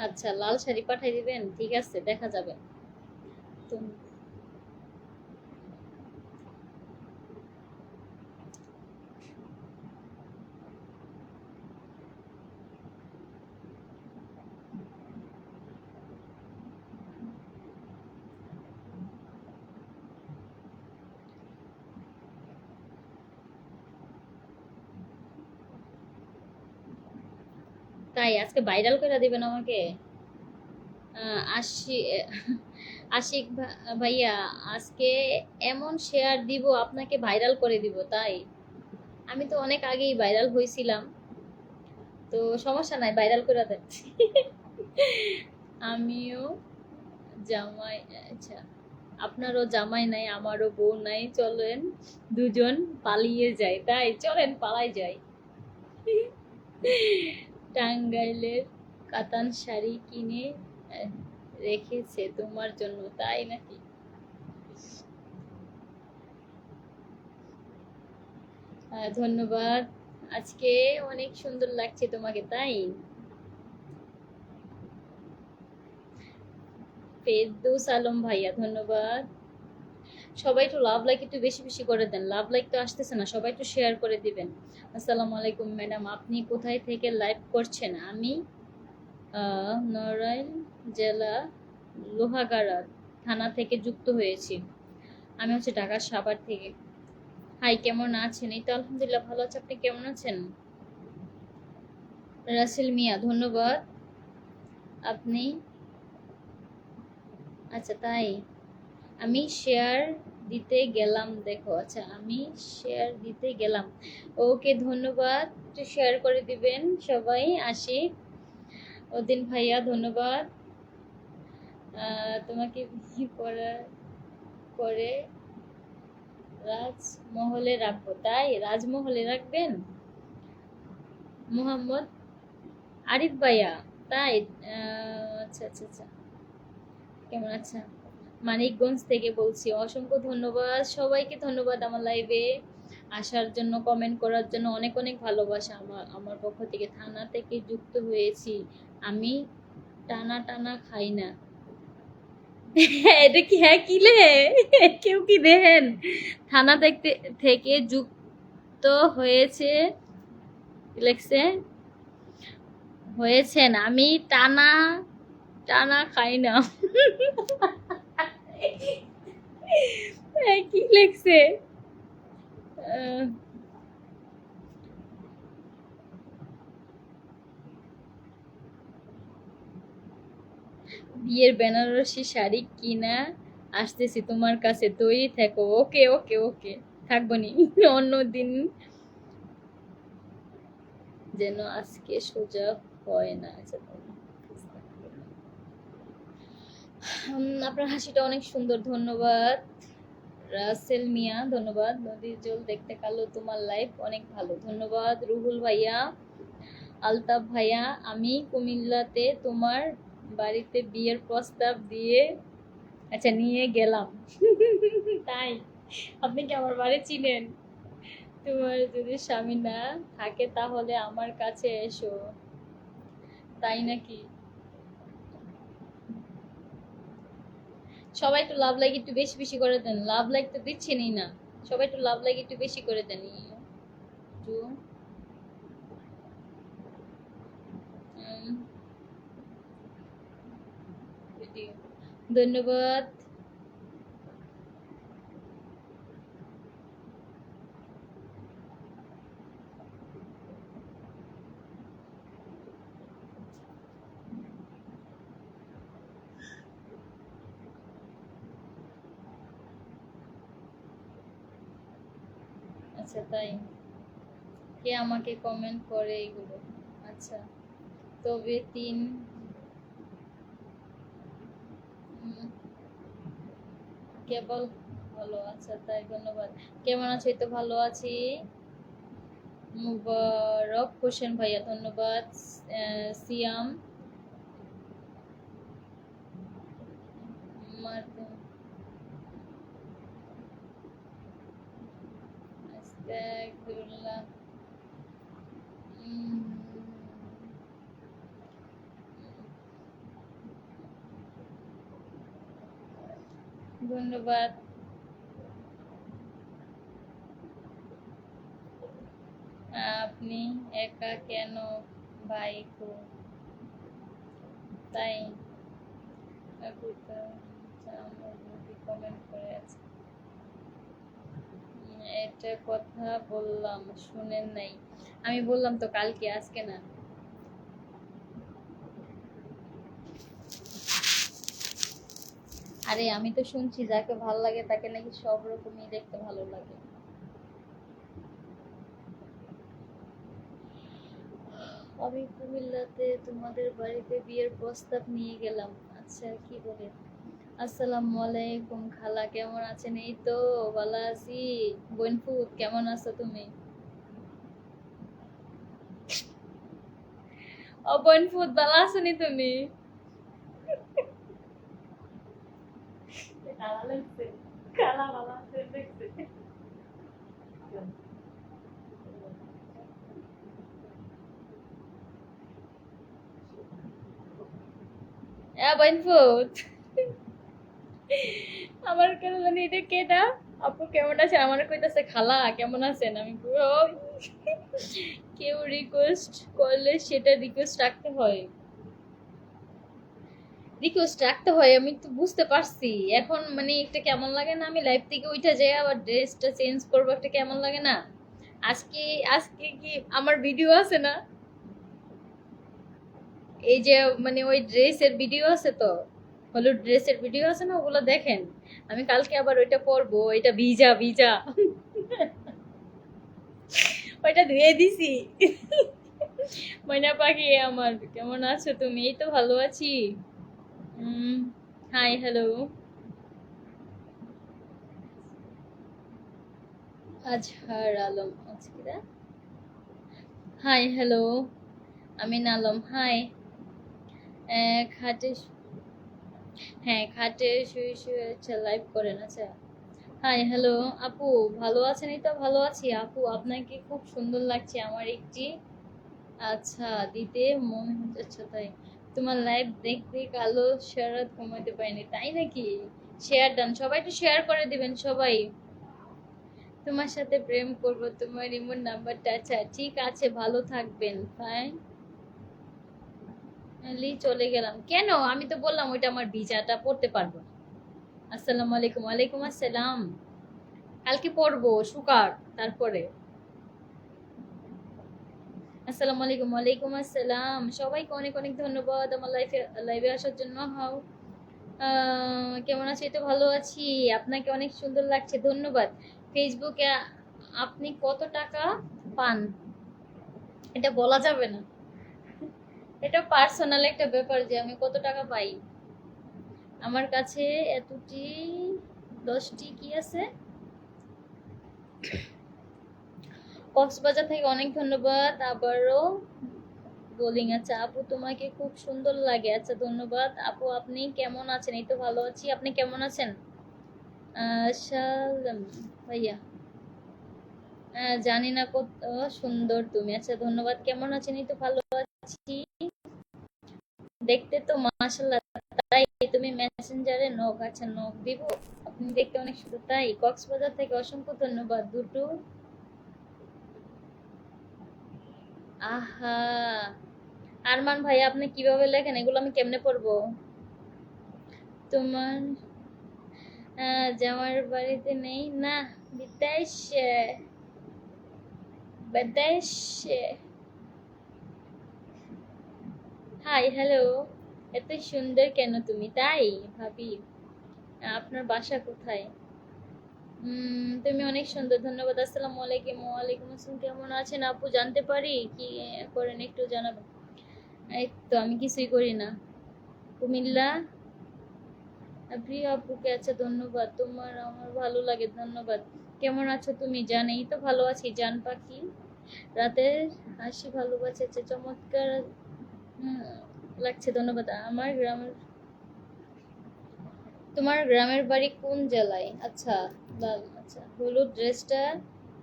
আচ্ছা, লাল শাড়ি পাঠিয়ে দিবেন, ঠিক আছে, দেখা যাবে। তো তাই আজকে ভাইরাল করে দিবেন আমাকে? আশি আশিক ভাইয়া, আজকে এমন শেয়ার দিব আপনাকে ভাইরাল করে দিব। তাই আমি তো অনেক আগেই ভাইরাল হয়েছিলাম, তো সমস্যা নাই, ভাইরাল করে দেন। আমিও জামাই, আচ্ছা, আপনারও জামাই নাই, আমারও বউ নাই, চলেন দুজন পালিয়ে যাই। তাই চলেন পালাই যাই। টাঙ্গাইলের কাতান শাড়ি কিনে আহ, রেখেছে তোমার জন্য, তাই নাকি? ধন্যবাদ, আজকে অনেক সুন্দর লাগছে তোমাকে। তাই ফেরদৌস আলম ভাইয়া, ধন্যবাদ। সবাই একটু লাভ লাইক একটু বেশি বেশি করে দেন, লাভ লাইক তো আসতেছে না, সবাই একটু শেয়ার করে দিবেন। আসসালামু আলাইকুম ম্যাডাম, আপনি কোথায় থেকে লাইভ করছেন? আমি নড়াইল জেলা লোহাগাড়া থানা থেকে যুক্ত হয়েছি। আমি হচ্ছে ঢাকার সাভার থেকে। হাই, কেমন আছেন? এই তো আলহামদুলিল্লাহ ভালো আছে, আপনি কেমন আছেন? রাসেল মিয়া, ধন্যবাদ। আপনি? আচ্ছা, তাই আমি শেয়ার দিতে গেলাম, দেখো। আচ্ছা, আমি শেয়ার দিতে গেলাম। ওকে, ধন্যবাদ, একটু শেয়ার করে দিবেন সবাই। আসি ওদিন ভাইয়া, ধন্যবাদ। তোমাকে বিয়ে করার পরে রাজমহলে রাখবো। তাই রাজমহলে রাখবেন? মোহাম্মদ আরিফ ভাইয়া, তাই? আচ্ছা আচ্ছা আচ্ছা, কেমন আছেন? মানিকগঞ্জ থেকে বলছি। অসংখ্য ধন্যবাদ সবাইকে, ধন্যবাদ আমার লাইভে আসার জন্য, কমেন্ট করার জন্য, অনেক অনেক ভালোবাসা আমার আমার পক্ষ থেকে। থানা থেকে যুক্ত হয়েছি, আমি টানা টানা খাই না। এটা কি? হ্যাঁ, কি লে? কেউ কি দেখেন? থানা দেখতে থেকে যুক্ত হয়েছে লেখছে, হয়েছেন, আমি টানা টানা খাই না। কি লেখছে? আহ, বিয়ের বেনারসি শাড়ি কিনা আসতেছি তোমার কাছে, তৈরি থেকো। ওকে ওকে ওকে, থাকবো নি। অন্যদিন যেন আজকে সোজা হয় না। আচ্ছা, আপনার হাসিটা অনেক সুন্দর, ধন্যবাদ। রাসেল মিয়া, ধন্যবাদ। নদীর জল দেখতে কালো, তোমার লাইফ অনেক ভালো, ধন্যবাদ। রুহুল ভাইয়া, আলতাফ ভাইয়া, আমি কুমিল্লাতে তোমার বাড়িতে বিয়ের প্রস্তাব দিয়ে, আচ্ছা, নিয়ে গেলাম। তাই আপনি কি আমার বাড়ি চিনেন? তোমার যদি স্বামী না থাকে তাহলে আমার কাছে এসো। তাই নাকি? সবাই একটু লাভ লাইক একটু বেশি বেশি করে দেন, লাভ লাইক তো দিচ্ছেনই না। সবাই একটু লাভ লাইক একটু বেশি করে দেন একটু। ধন্যবাদ। আচ্ছা, তাই কে আমাকে কমেন্ট করে এগুলো? আচ্ছা, তবে তিন কেবল ভালো। আচ্ছা, তাই, ধন্যবাদ। কেমন আছো? এই তো ভালো আছি। মুবারক হোসেন ভাইয়া, ধন্যবাদ। সিয়াম মার্টিন, আস্তাগফিরুল্লাহ। উম, ধন্যবাদ। আপনি একা কেন ভাই গো? তাই আপু তো আমার কমেন্ট করে আছে। এটা কথা বললাম, শুনেন নাই? আমি বললাম তো কালকে, আজকে না। আরে আমি তো শুনছি যাকে ভালো লাগে তাকে নাকি সব রকমই দেখতে ভালো লাগে। আমি কুমিল্লাতে তোমাদের বাড়িতে বিয়ের প্রস্তাব নিয়ে গেলাম। আচ্ছা, কি বলে? আসসালামু আলাইকুম খালা, কেমন আছেন? এই তো ভালো আছি। বোনফুত, কেমন আছো তুমি? ও বোনফুত, ভালো আছো নি তুমি? খালা লাগছে, খালা ভালো আছে দেখছে। বোনফুত, আমার কেন জানি এটা কেটা। আপু কেমন আছে, আমার কইতাছে খালা কেমন আছেন। আমি পুরো, কেউ রিকোয়েস্ট করলে সেটা রিকোয়েস্ট রাখতে হয়, রিকোয়েস্ট রাখতে হয়। আমি তো বুঝতে পারছি এখন, মানে একটা কেমন লাগে না, আমি লাইভ থেকে উঠে যাই আবার ড্রেসটা চেঞ্জ করবো, একটা কেমন লাগে না। আজকে আজকে কি আমার ভিডিও আছে না, এই যে মানে ওই ড্রেসের ভিডিও আছে তো, হলুদ ড্রেসের ভিডিও আছে না, ওগুলো দেখেন। আমি কালকে আবার ওইটা পরবো, এটা ভিজা ভিজা, ওইটা ধুয়ে দিছি। ময়না পাখি আমার, কেমন আছো তুমি? এই তো ভালো আছি। Hi hello. আজহার আলম, আজকে হাই হ্যালো। আমিন আলম, হাই। খাটে, হ্যাঁ খাটে শুয়ে শুয়ে আচ্ছা লাইভ করেন, আচ্ছা। হাই হ্যালো আপু, ভালো আছেন? এই তো ভালো আছি আপু, আপনাকে খুব সুন্দর লাগছে আমার একটি, আচ্ছা দিতে মন হচ্ছে। আচ্ছা তাই, তোমার লাইভ দেখতে কালো সারাত ঘুমাতে পারিনি, তাই নাকি? শেয়ার ডান, সবাই একটু শেয়ার করে দিবেন সবাই। তোমার সাথে প্রেম করব, তোমার রিমোট নাম্বারটা, আচ্ছা ঠিক আছে, ভালো থাকবেন। ফাইনালি চলে গেলাম কেন? আমি তো বললাম ওইটা আমার ভিজাটা পড়তে পারবো না। আসসালামু আলাইকুম। ওয়ালাইকুম আসসালাম। কালকে পড়বো শুকার, তারপরে। আসসালামু আলাইকুম। ওয়ালাইকুম আসসালাম। সবাইকে অনেক অনেক ধন্যবাদ আমার লাইভে আসার জন্য। হাউ কেমন আছি? এই তো ভালো আছি। আপনাকে অনেক সুন্দর লাগছে, ধন্যবাদ। ফেসবুকে আপনি কত টাকা পান? এটা বলা যাবে না, এটা পার্সোনাল একটা ব্যাপার যে আমি কত টাকা পাই। আমার কাছে এতটি 10টি কি আছে। কক্সবাজার থেকে অনেক ধন্যবাদ আবারও বোলিং। আচ্ছা আপু তোমাকে খুব সুন্দর লাগে, আচ্ছা ধন্যবাদ আপু। আপনি কেমন আছেন? এই তো ভালো আছি, আপনি কেমন আছেন? সালাম ভাইয়া, জানি না কত সুন্দর তুমি, আচ্ছা ধন্যবাদ। কেমন আছেন? এই তো ভালো আছি। দেখতে তো মাশাআল্লাহ, তাই তুমি মেসেঞ্জারে নক, আচ্ছা নক দিব। আপনি দেখতে অনেক সুন্দর, তাই কক্সবাজার থেকে অসংখ্য ধন্যবাদ দুটো। আহা, আরমান ভাই আপনি কিভাবে লেখেন এগুলো, আমি কেমনে পড়বো? তোমার জামার বাড়িতে নেই না, বিদেশে, বিদেশে। হাই হ্যালো, এত সুন্দর কেন তুমি? তাই ভাবি, আপনার বাসা কোথায়? তুমি অনেক সুন্দর, ধন্যবাদ। আসসালামু আলাইকুম। ওয়ালাইকুম আসসালাম। কেমন আছেন আপু? জানতে পারি কি করেন একটু জানাবেন? এই তো আমি কিছুই করি না। কুমিল্লা, প্রিয় আপুকে, আচ্ছা ধন্যবাদ। তোমার আমার ভালো লাগে, ধন্যবাদ। কেমন আছো তুমি? জানেই তো ভালো আছি জান পাখি। রাতের হাসি ভালোবাসে, আচ্ছা চমৎকার উম, লাগছে, ধন্যবাদ। আমার গ্রামের, তোমার গ্রামের বাড়ি কোন জেলায়? আচ্ছা লাল, আচ্ছা হলুদ ড্রেসটা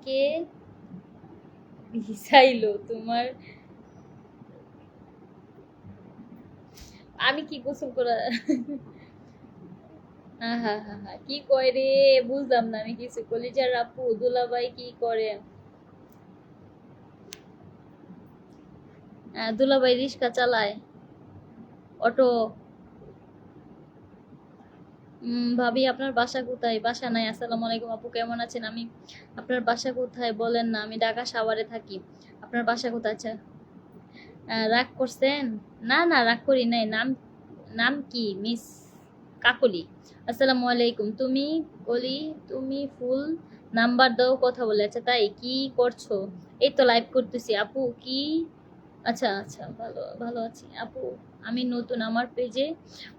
কে ভিসাইলো তোমার? আমি কি গোসল করা হ্যাঁ হ্যাঁ হ্যাঁ হ্যাঁ, কি কয় রে? বুঝলাম না আমি কিছু। কলিজার আপু দুলাভাই কি করে? দুলাভাই রিক্সা চালায়, অটো। ভাবি আপনার বাসা কোথায়? বাসা নাই। আসসালামু আলাইকুম আপু, কেমন আছেন? আমি আপনার বাসা কোথায় বলেন না? আমি ঢাকা সাভারে থাকি। আপনার বাসা কোথায়? আচ্ছা, রাগ করছেন? না না, রাগ করি নাই। নাম নাম কি? মিস কাকলি। আসসালামু আলাইকুম। তুমি কলি, তুমি ফুল নাম্বার দাও, কথা বলে। আচ্ছা তাই, কি করছো? এই তো লাইভ করতেছি আপু। কি? আচ্ছা আচ্ছা, ভালো ভালো আছি আপু। আমি নতুন আমার পেজে।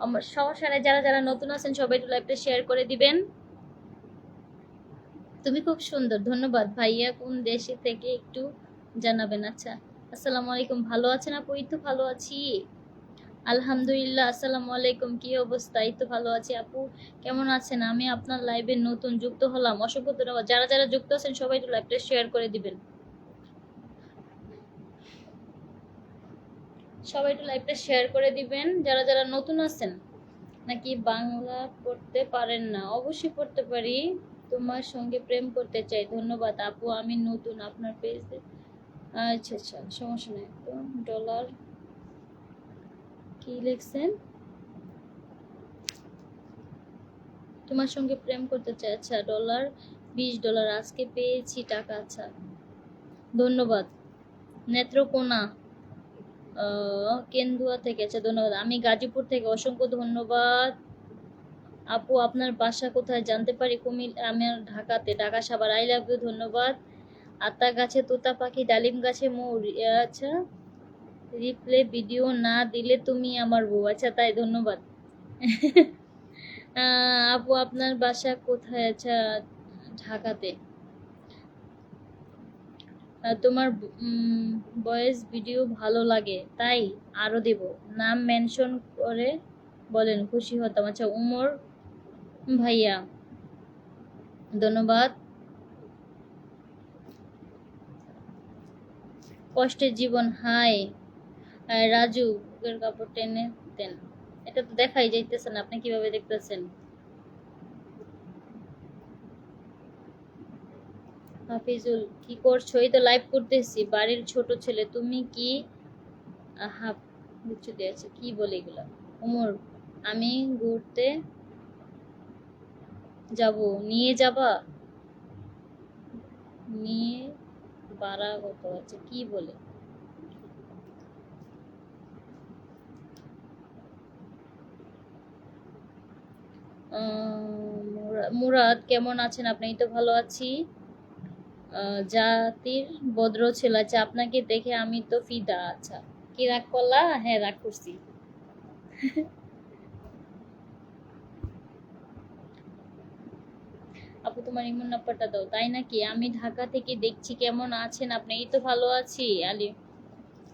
আমার সমস্যা নেই, যারা যারা নতুন আছেন সবাই একটু লাইভটা শেয়ার করে দিবেন। তুমি খুব সুন্দর, ধন্যবাদ ভাইয়া। কোন দেশে থেকে একটু জানাবেন? আচ্ছা। আসসালামু আলাইকুম, ভালো আছেন আপু? এই তো ভালো আছি আলহামদুলিল্লাহ। আসসালামু আলাইকুম, কি অবস্থা? এই তো ভালো আছি আপু, কেমন আছেন? আমি আপনার লাইভে নতুন যুক্ত হলাম, অসংখ্য ধন্যবাদ। যারা যারা যুক্ত আছেন সবাই একটু লাইভটা শেয়ার করে দিবেন। সবাই একটু লাইভটা শেয়ার করে দিবেন যারা যারা নতুন আছেন। নাকি বাংলা পড়তে পারেন না? অবশ্যই পড়তে পারি। তোমার সঙ্গে প্রেম করতে চাই। ধন্যবাদ আপু, আমি নতুন আপনার পেজে। আচ্ছা আচ্ছা, সমস্যা নেই তো। ডলার কি লিখছেন? তোমার সঙ্গে প্রেম করতে চাই। আচ্ছা, ডলার $20 আজকে পেয়েছি টাকা। আচ্ছা, ধন্যবাদ। নেত্রকোনা, কেন্দুয়া থেকে। আচ্ছা ধন্যবাদ। আমি গাজীপুর থেকে, অসংখ্য ধন্যবাদ আপু। আপনার বাসা কোথায় জানতে পারি? আমার ঢাকাতে, Dhaka Savar. I love you, ধন্যবাদ। আতা গাছে তোতা পাখি, ডালিম গাছে মৌ। আচ্ছা, রিপ্লে ভিডিও না দিলে তুমি আমার বউ। আচ্ছা তাই, ধন্যবাদ। আপু আপনার বাসা কোথায়? আচ্ছা, ঢাকাতে। তোমার ভয়েস ভিডিও ভালো লাগে, তাই আরো দেব। নাম মেনশন করে বলেন, খুশি হতাম। আচ্ছা, উমর ভাইয়া, ধন্যবাদ। কষ্টের জীবন, হাই। রাজু, বুকের কাপড় টেনে দেন। এটা তো দেখাই যাইতেছে না, আপনি কিভাবে দেখতেছেন? হাফিজুল, কি করছো? এই তো লাইভ করতেছি। বাড়ির ছোট ছেলে, তুমি কি? হাফ চলে আছে, কি বলে এগুলা? উমর, আমি ঘুরতে যাব, নিয়ে যাবা? নিয়ে বাড়া কত আছে, কি বলে? মুরাদ, কেমন আছেন আপনি? এই তো ভালো আছি। জাতির ভদ্র ছেলে। আচ্ছা, আপনাকে দেখে আমি তো ফিদা। আচ্ছা, কি রাগ করলা? হ্যাঁ, রাগ করছি। আপু তোমার ইমন নাম্বারটা দাও। তাই নাকি? আমি ঢাকা থেকে দেখছি। কেমন আছেন আপনি? এই তো ভালো আছি আলী,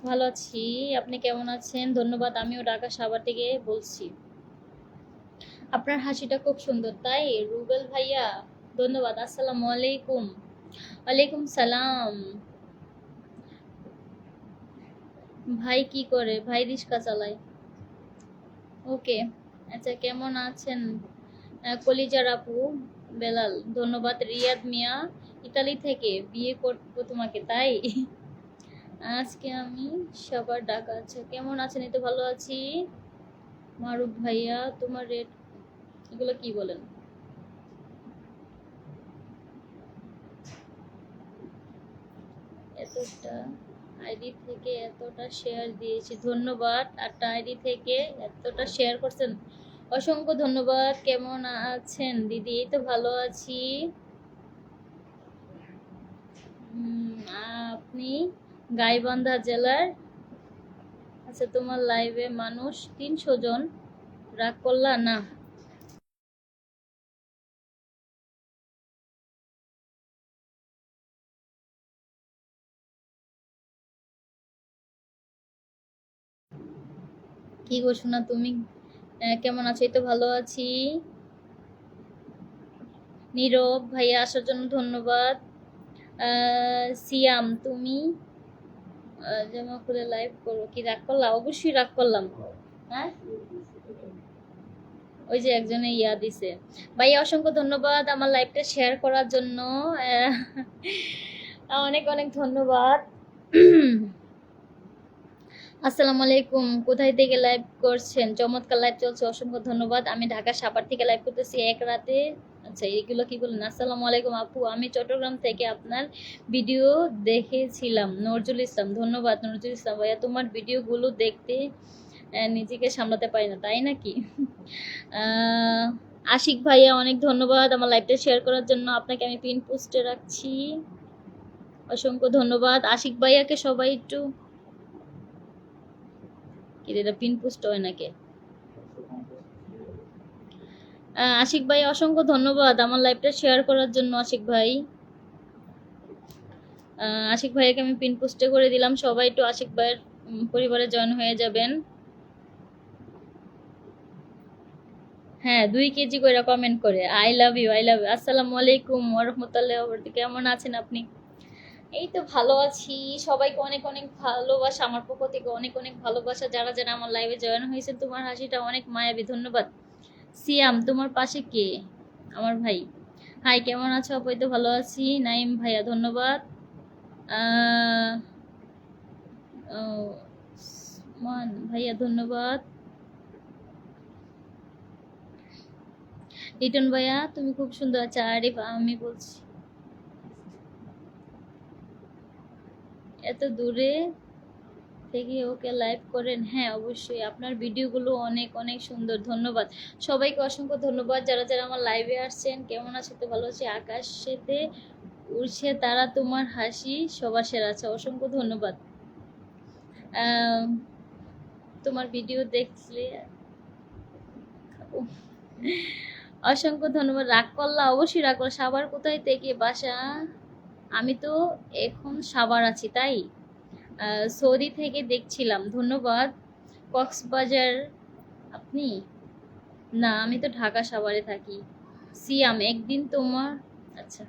ভালো আছি। আপনি কেমন আছেন? ধন্যবাদ। আমিও ঢাকা সাভার থেকে বলছি। আপনার হাসিটা খুব সুন্দর। তাই রুবেল ভাইয়া, ধন্যবাদ। আসসালামু আলাইকুম। ওয়ালাইকুম সালাম। ভাই কি করে? ভাই রিক্সা চালায়। ওকে। আচ্ছা, কেমন আছেন? কলিজার আপু, বেলাল, ধন্যবাদ। রিয়াদ মিয়া, ইতালি থেকে। বিয়ে করবো তোমাকে, তাই আজকে আমি সবার ডাকা। আচ্ছা, কেমন আছেন? এই তো ভালো আছি। মারুফ ভাইয়া, তোমার রেট এগুলো কি বলেন? এতটা আইডি থেকে এতটা শেয়ার দিয়েছি, ধন্যবাদ। আটটা আইডি থেকে এতটা শেয়ার করছেন, অসংখ্য ধন্যবাদ। কেমন আছেন দিদি? এই তো ভালো আছি। আপনি গাইবান্ধা জেলার? আচ্ছা, তোমার লাইভে মানুষ 300 জন, রাগ করলা না? কি গো শোনা, তুমি কেমন আছো? এই তো ভালো আছি। নীরব ভাইয়া আসার জন্য ধন্যবাদ। সিয়াম, তুমি জামা খুলে লাইভ করো। কি রাগ করলা? অবশ্যই রাগ করলাম। হ্যাঁ, ওই যে একজনে ইয়া দিছে। ভাইয়া অসংখ্য ধন্যবাদ আমার লাইভটা শেয়ার করার জন্য। অনেক অনেক ধন্যবাদ। আসসালামু আলাইকুম, কোথায় থেকে লাইভ করছেন? চমৎকার লাইভ চলছে, অসংখ্য ধন্যবাদ। আমি ঢাকা সাভার থেকে লাইভ করতেছি এক রাতে। আচ্ছা, এইগুলো কি বলেন? আসসালামু আলাইকুম আপু, আমি চট্টগ্রাম থেকে আপনার ভিডিও দেখেছিলাম। নজরুল ইসলাম, ধন্যবাদ নজরুল ইসলাম ভাইয়া। তোমার ভিডিওগুলো দেখতে নিজেকে সামলাতে পারি না, তাই নাকি? আশিক ভাইয়া অনেক ধন্যবাদ আমার লাইভটা শেয়ার করার জন্য। আপনাকে আমি পিন পোস্টে রাখছি, অসংখ্য ধন্যবাদ। আশিক ভাইয়াকে সবাই একটু কি এটা পিন পোস্ট হয় নাকি? আশিক ভাই অসংখ্য ধন্যবাদ আমার লাইভটা শেয়ার করার জন্য। আশিক ভাই, আশিক ভাইয়াকে আমি পিন পোস্টে করে দিলাম, সবাই একটু আশিক ভাইয়ের পরিবারে জয়েন হয়ে যাবেন। হ্যাঁ, 2 কেজি করে কমেন্ট করে I love you, I love you. আসসালামু আলাইকুম ওয়া রাহমাতুল্লাহি ওয়া বারাকাতুহু। কেমন আছেন আপনি? এই তো ভালো আছি। সবাইকে অনেক অনেক ভালোবাসা আমার পক্ষ থেকে, অনেক অনেক ভালোবাসা। যারা যারা আমার লাইভে জয়েন হয়েছেন, তোমার হাসিটা অনেক মায়াবী, ধন্যবাদ। সিয়াম, তোমার পাশে কে? আমার ভাই। হাই, কেমন আছো আপু? এই তো ভালো আছি। নাইম ভাইয়া, ধন্যবাদ। আহ, মান ভাইয়া, ধন্যবাদ। লিটন ভাইয়া, তুমি খুব সুন্দর। আচ্ছা আরিফ, আমি বলছি এত দূরে থেকে ওকে লাইভ করেন? হ্যাঁ অবশ্যই, আপনার ভিডিওগুলো অনেক অনেক সুন্দর, ধন্যবাদ। সবাইকে অসংখ্য ধন্যবাদ যারা যারা আমার লাইভে আসছেন। কেমন আছো? তো ভালো আছি। আকাশেতে উড়ছে তারা, তোমার হাসি সবার সেরা। আছে, অসংখ্য ধন্যবাদ। তোমার ভিডিও দেখলে অসংখ্য ধন্যবাদ। রাগ করলা? অবশ্যই রাগ করলা। সাভার কোথায় থেকে বাসা? আমি তো এখন সাভার আছি, তাই সৌদি থেকে দেখছিলাম, ধন্যবাদ। কক্সবাজার আপনি? না, আমি তো ঢাকা সাভারে থাকি। সিয়াম, একদিন তোমার, আচ্ছা,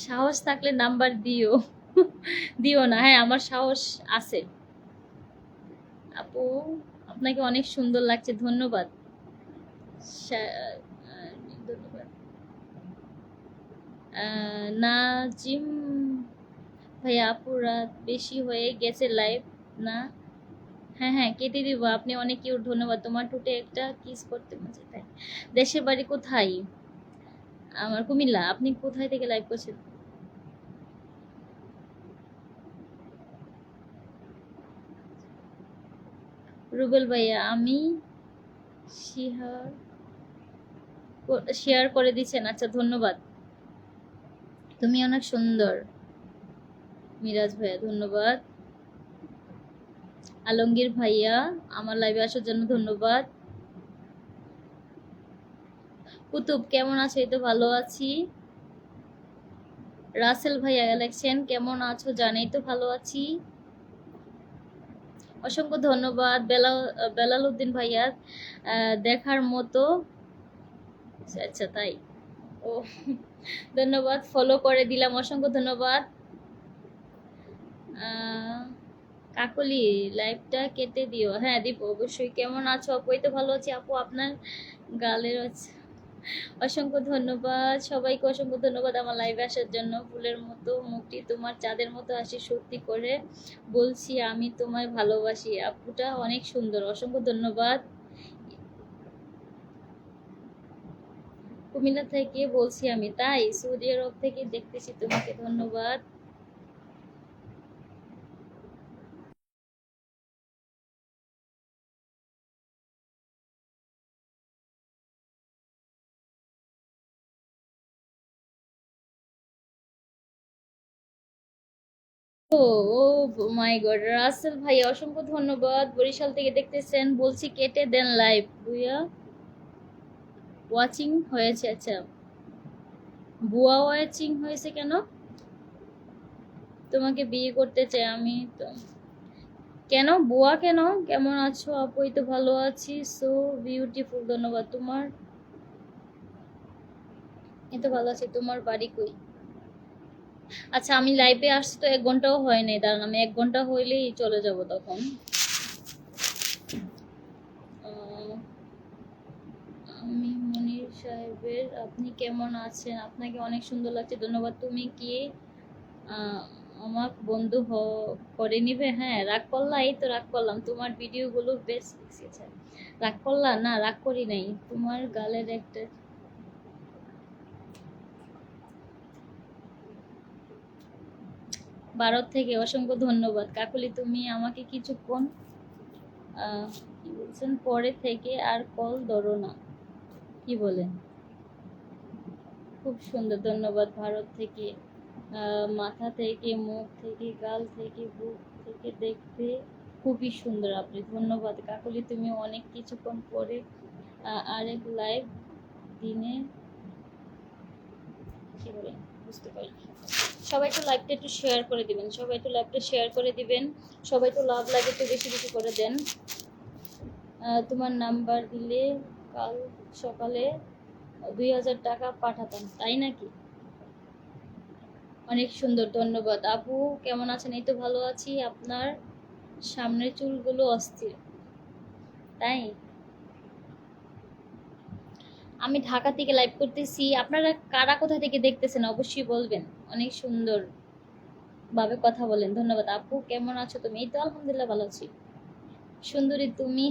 সাহস থাকলে নাম্বার দিও। দিও না। হ্যাঁ, আমার সাহস আছে আপু। আপনাকে অনেক সুন্দর লাগছে, ধন্যবাদ। ধন্যবাদ। নাজিম ভাইয়া, আপু রাত বেশি হয়ে গেছে লাইভ না? হ্যাঁ হ্যাঁ, কেটে দিব। আপনি অনেক কিউট, ধন্যবাদ। তোমার টুটে একটা কিস করতে মজা তাই। দেশের বাড়ি কোথায়? আমার কুমিল্লা। আপনি কোথায় থেকে লাইভ করছেন? রুবেল ভাইয়া, আমি শেয়ার শেয়ার করে দিচ্ছেন, আচ্ছা ধন্যবাদ। তুমি অনেক সুন্দর। মিরাজ ভাইয়া, ধন্যবাদ। আলমগীর ভাইয়া, আমার লাইভে আসার জন্য ধন্যবাদ। কুতুব, কেমন আছো? এই তো ভালো আছি। রাসেল ভাইয়া ইলেকশন, কেমন আছো? জানেই তো ভালো আছি। অসংখ্য ধন্যবাদ। বেলাল উদ্দিন ভাইয়া, দেখার মতো। আচ্ছা তাই, ও ধন্যবাদ, ফলো করে দিলাম, অসংখ্য ধন্যবাদ। কাকলি, লাইভটা কেটে দিও। হ্যাঁ দিব, অবশ্যই। কেমন আছো আপু? এই তো ভালো আছি আপু, আপনার গালের আছে। অসংখ্য ধন্যবাদ সবাইকে, অসংখ্য ধন্যবাদ আমার লাইভে আসার জন্য। ফুলের মতো মুখটি, তোমার চাঁদের মতো হাসি, সত্যি করে বলছি আমি তোমায় ভালোবাসি। আপুটা অনেক সুন্দর, অসংখ্য ধন্যবাদ। কুমিল্লা থেকে বলছি আমি, তাই সৌদি আরব থেকে দেখতেছি তোমাকে, ধন্যবাদ। ও ও মাই গড, রাসেল ভাই অসংখ্য ধন্যবাদ, বরিশাল থেকে দেখতেছেন। বলছি কেটে দেন লাইভ, বুয়া ওয়াচিং হয়েছে। আচ্ছা, বুয়া ওয়াচিং হয়েছে কেন? তোমাকে বিয়ে করতে চাই আমি তো। কেন বুয়া কেন? কেমন আছো আপু? এই তো ভালো আছি, সো বিউটিফুল, ধন্যবাদ। তোমার, এই তো ভালো আছি। তোমার বাড়ি কই? আচ্ছা, আমি লাইভে আসছি তো 1 ঘন্টাও হয়নি, দাঁড়ান আমি 1 ঘন্টা হইলেই চলে যাব তখন। সাবের, আপনি কেমন আছেন? আপনাকে অনেক সুন্দর লাগছে, ধন্যবাদ। তুমি কি আমার বন্ধু করে নিবে? হ্যাঁ, রাগ করলা? এই তো রাগ করলাম, তোমার ভিডিওগুলো বেশ দেখেছে। রাগ করলা? না, রাগ করি নাই। তোমার গালের একটা ভারত থেকে অসংখ্য ধন্যবাদ। কাকুলি, তুমি আমাকে কিছুক্ষণ কি বলছেন, পরে থেকে আর কল ধরো না, কি বলেন? খুব সুন্দর, ধন্যবাদ। ভারত থেকে মাথা থেকে, মুখ থেকে, গাল থেকে, বুক থেকে দেখতে খুবই সুন্দর আপনি, ধন্যবাদ। কাকুলি, তুমি অনেক কিছুক্ষণ পরে আরেক লাইভ দিনে, কি বলেন বুঝতে পারি। সবাই একটু লাইভটা একটু শেয়ার করে দিবেন, সবাই একটু লাইভটা শেয়ার করে দিবেন, সবাই একটু লাভ লাগে একটু বেশি বেশি করে দেন। তোমার নাম্বার দিলে কাল সকালে 2000 টাকা পাঠাতাম, তাই নাকি? অনেক সুন্দর, ধন্যবাদ। আপু কেমন আছেন? এই তো ভালো আছি। আপনার সামনের চুলগুলো অস্থির, তাই? আমি ঢাকা থেকে লাইভ করতেছি, আপনারা কারা কোথা থেকে দেখতেছেন অবশ্যই বলবেন। অনেক সুন্দর ভাবে কথা বলেন, ধন্যবাদ। আপু কেমন আছো তুমি? এই তো আলহামদুলিল্লাহ ভালো আছি। সুন্দরী তুমি,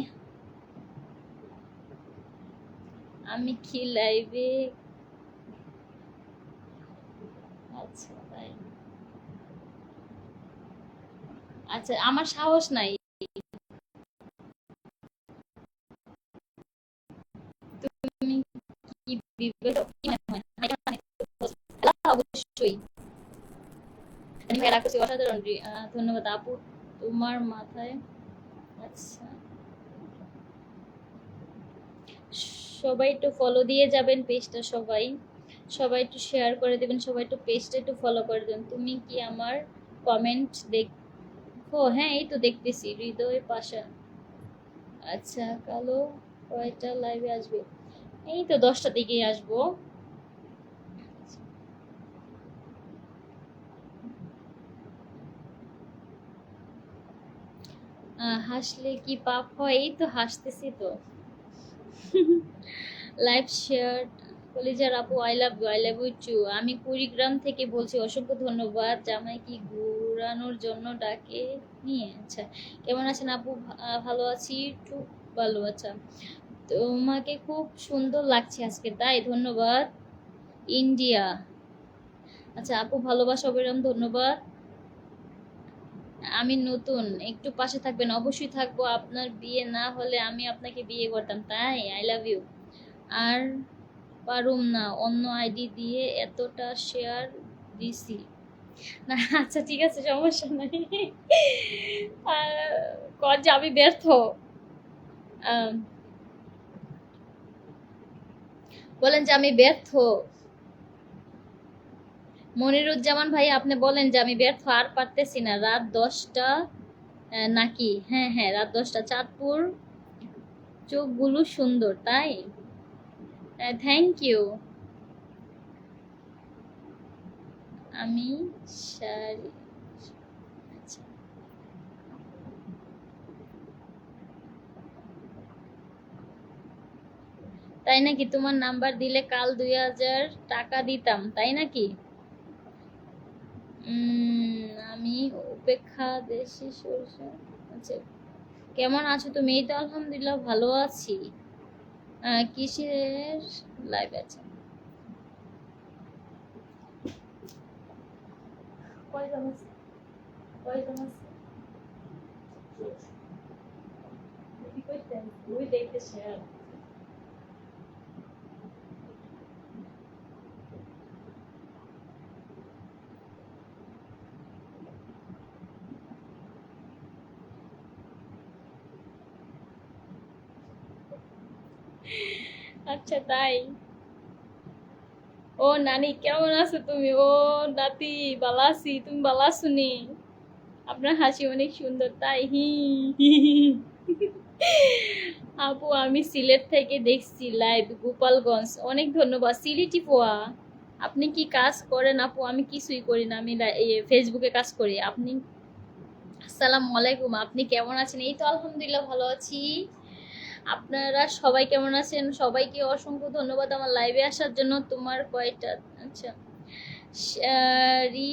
আমি কি লাইভে? আচ্ছা তাই, আচ্ছা আমার সাহস নাই। তুমি কি বিবাহিত কি মনে হয়? অবশ্যই আমি রাখছি, অসাধারণ। ধন্যবাদ আপু, তোমার মাথায়। আচ্ছা, সবাই একটু ফলো দিয়ে যাবেন পেজটা, সবাই সবাই একটু শেয়ার করে দেবেন, সবাই একটু পেজটা একটু ফলো করে দেবেন। তুমি কি আমার কমেন্ট দেখো? হ্যাঁ, এই তো দেখতেছি, হৃদয় পাশা। আচ্ছা, কালো কয়টা লাইভে আসবে? এই তো 10টা দিকেই আসবো। হাসলে কি পাপ হয়? এই তো হাসতেছি তো। লাইভ শেয়ার, কলিজার আপু, I love you, I love you too. আমি কুড়িগ্রাম থেকে বলছি, অসংখ্য ধন্যবাদ। জামাই কি ঘুরানোর জন্য ডাকে নিয়ে? আচ্ছা, কেমন আছেন আপু? ভালো আছি, খুব ভালো। আচ্ছা, তোমাকে খুব সুন্দর লাগছে আজকে, তাই? ধন্যবাদ। ইন্ডিয়া, আচ্ছা আপু, ভালোবাসা অবিরাম, ধন্যবাদ। আমি নতুন, একটু পাশে থাকবেন। অবশ্যই থাকবো, আপনার বিয়ে না হলে আমি আপনাকে বিয়ে করতাম, তাই? I love you. আর পারুম না, অন্য আইডি দিয়ে এতটা শেয়ার দিছি না। আচ্ছা ঠিক আছে, সমস্যা নাই। কর যে আমি ব্যর্থ। আহ, বলেন যে আমি ব্যর্থ। মনিরুজ্জামান ভাই, আপনি বলেন যে আমি ব্যর্থ, আর পারতেছি না। রাত 10টা নাকি? হ্যাঁ হ্যাঁ, রাত 10টা। চাঁদপুর, চোখগুলো সুন্দর, তাই? Thank you. আমি শাড়ি, আচ্ছা, তাই নাকি? তোমার নাম্বার দিলে কাল 2000 টাকা দিতাম, তাই নাকি? আমি উপেক্ষা, দেশি সরষে। আচ্ছা, কেমন আছো তুমি? এই তো আলহামদুলিল্লাহ ভালো আছি। কিসের লাইভ আছে? কয়জন আছে? কয়জন আছে? কি কইতেন? ওই দেখতেছে। আচ্ছা তাই। ও নানি, কেমন আছো তুমি? ও নাতি, ভালো আছি, তুমি ভালো আছো নি? আপনার হাসি অনেক সুন্দর, তাই? হি হি হি। আপু আমি সিলেট থেকে দেখছি লাইভ, গোপালগঞ্জ। অনেক ধন্যবাদ সিলেটি পোয়া। আপনি কি কাজ করেন আপু? আমি কিছুই করি না, আমি ফেসবুকে কাজ করি। আপনি? আসসালামু আলাইকুম, আপনি কেমন আছেন? এই তো আলহামদুলিল্লাহ ভালো আছি। আপনারা সবাই কেমন আছেন? সবাইকে অসংখ্য ধন্যবাদ আমার লাইভে আসার জন্য। তোমার কয়টা? আচ্ছা, শাড়ি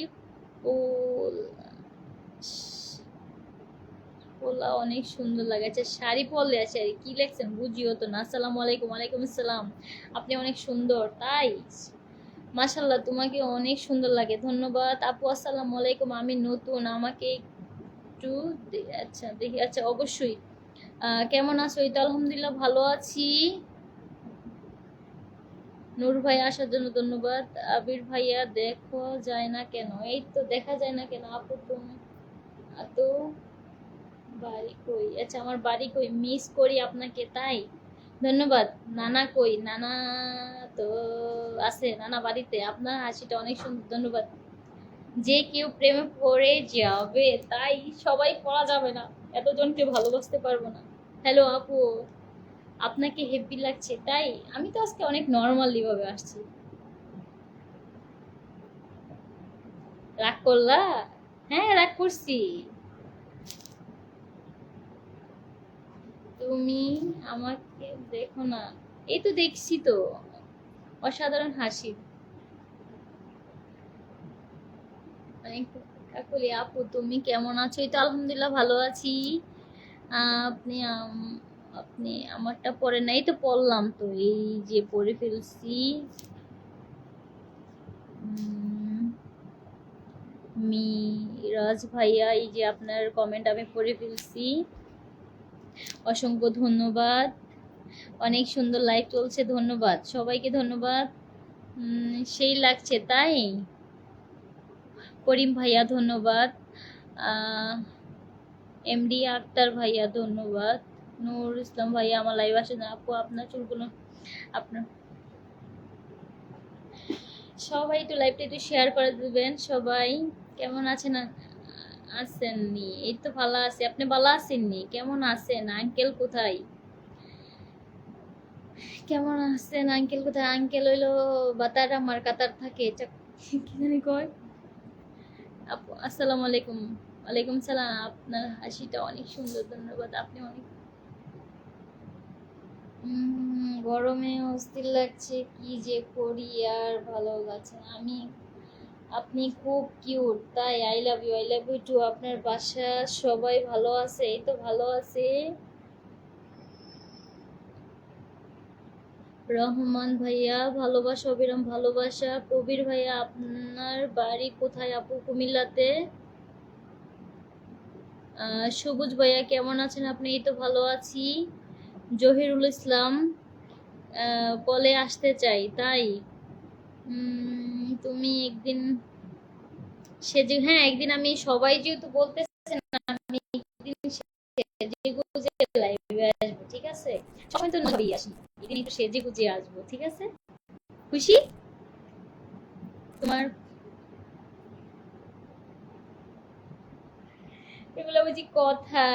পোলা অনেক সুন্দর লাগে। আচ্ছা, শাড়ি পরলে আছে কি লেখছেন বুঝিও তো না। আসসালামু আলাইকুম। ওয়ালাইকুম আসসালাম। আপনি অনেক সুন্দর, তাই মাশাল্লাহ, তোমাকে অনেক সুন্দর লাগে। ধন্যবাদ আপু। আসসালামু আলাইকুম। আমি নতুন, আমাকে একটু আচ্ছা দেখি। আচ্ছা, অবশ্যই। কেমন আছো? এই তো আলহামদুলিল্লাহ ভালো আছি। নূর ভাই আসার জন্য ধন্যবাদ। আবির ভাইয়া দেখো যায় না কেন? এই তো দেখা যায় না কেন আপু? তুমি এত বাড়ি কই? আচ্ছা, আমার বাড়ি কই? মিস করি আপনাকে, তাই ধন্যবাদ। নানা কই? নানা তো আছে, নানা বাড়িতে। আপনার হাসিটা অনেক সুন্দর, ধন্যবাদ। যে কেউ প্রেমে পড়ে যাবে, তাই সবাই পড়া যাবে না, এতজনকে ভালোবাসতে পারবো না। হ্যালো আপু, আপনাকে হেভি লাগছে, তাই আমি তো আজকে অনেক নর্মালি ভাবে আসছি। রাগ করলা? হ্যাঁ, রাগ করছি। তুমি আমাকে দেখো না? এই তো দেখছি তো, অসাধারণ হাসি। অনেক কাকুলি আপু, তুমি কেমন আছো? এই তো আলহামদুলিল্লাহ ভালো আছি। আপনি আপনি আমারটা পরে নাই তো? পড়লাম তো, এই যে পড়ে ফেলছি। মিরাজ ভাইয়া, এই যে আপনার কমেন্ট আমি পড়ে ফেলছি। অসংখ্য ধন্যবাদ। অনেক সুন্দর লাইভ চলছে, ধন্যবাদ সবাইকে, ধন্যবাদ। সেই লাগছে, তাই করিম ভাইয়া ধন্যবাদ। এমডি আক্তার ভাইয়া ধন্যবাদ। নূর ইসলাম ভাইয়া আমার লাইভ আসে না। আপু আপনার চুলগুলো, আপনার সবাই একটু লাইভটা একটু শেয়ার করে দিবেন। সবাই কেমন আছেন? আছেননি? এই তো ভালো আছি। আপনি ভালো আছেননি? কেমন আছেন? আঙ্কেল কোথায়? কেমন আছেন আঙ্কেল? কোথায় আঙ্কেল? হইলো বাতার আমার কাতার থাকে, কি জানি কয়। আপু আসসালামু আলাইকুম। ওয়ালাইকুম সালাম। আপনার হাসিটা অনেক সুন্দর, ধন্যবাদ। আপনি অনেক গরমে অস্থির লাগছে, কি যে করি আর ভালো লাগছে না। আপনি খুব কিউট, তাই I love you, I love you too. আপনার বাসা সবাই ভালো আছে? এই তো ভালো আছে। রহমান ভাইয়া ভালোবাসা, অবিরাম ভালোবাসা। কবির ভাইয়া আপনার বাড়ি কোথায় আপু? কুমিল্লাতে। সবুজ ভাইয়া কেমন আছেন আপনি? এই তো ভালো আছি। জহিরুল ইসলাম বলে আসতে চাই, তাই তুমি একদিন সেজে, হ্যাঁ একদিন আমি, সবাই যেহেতু বলতেছেন, আমি একদিন সেজে গুজে লাইভে আসবো, ঠিক আছে? সবাই তো ভাবেই আসি, একদিন একটু সেজে গুজে আসবো, ঠিক আছে? খুশি? তোমার এগুলো বুঝি কথা?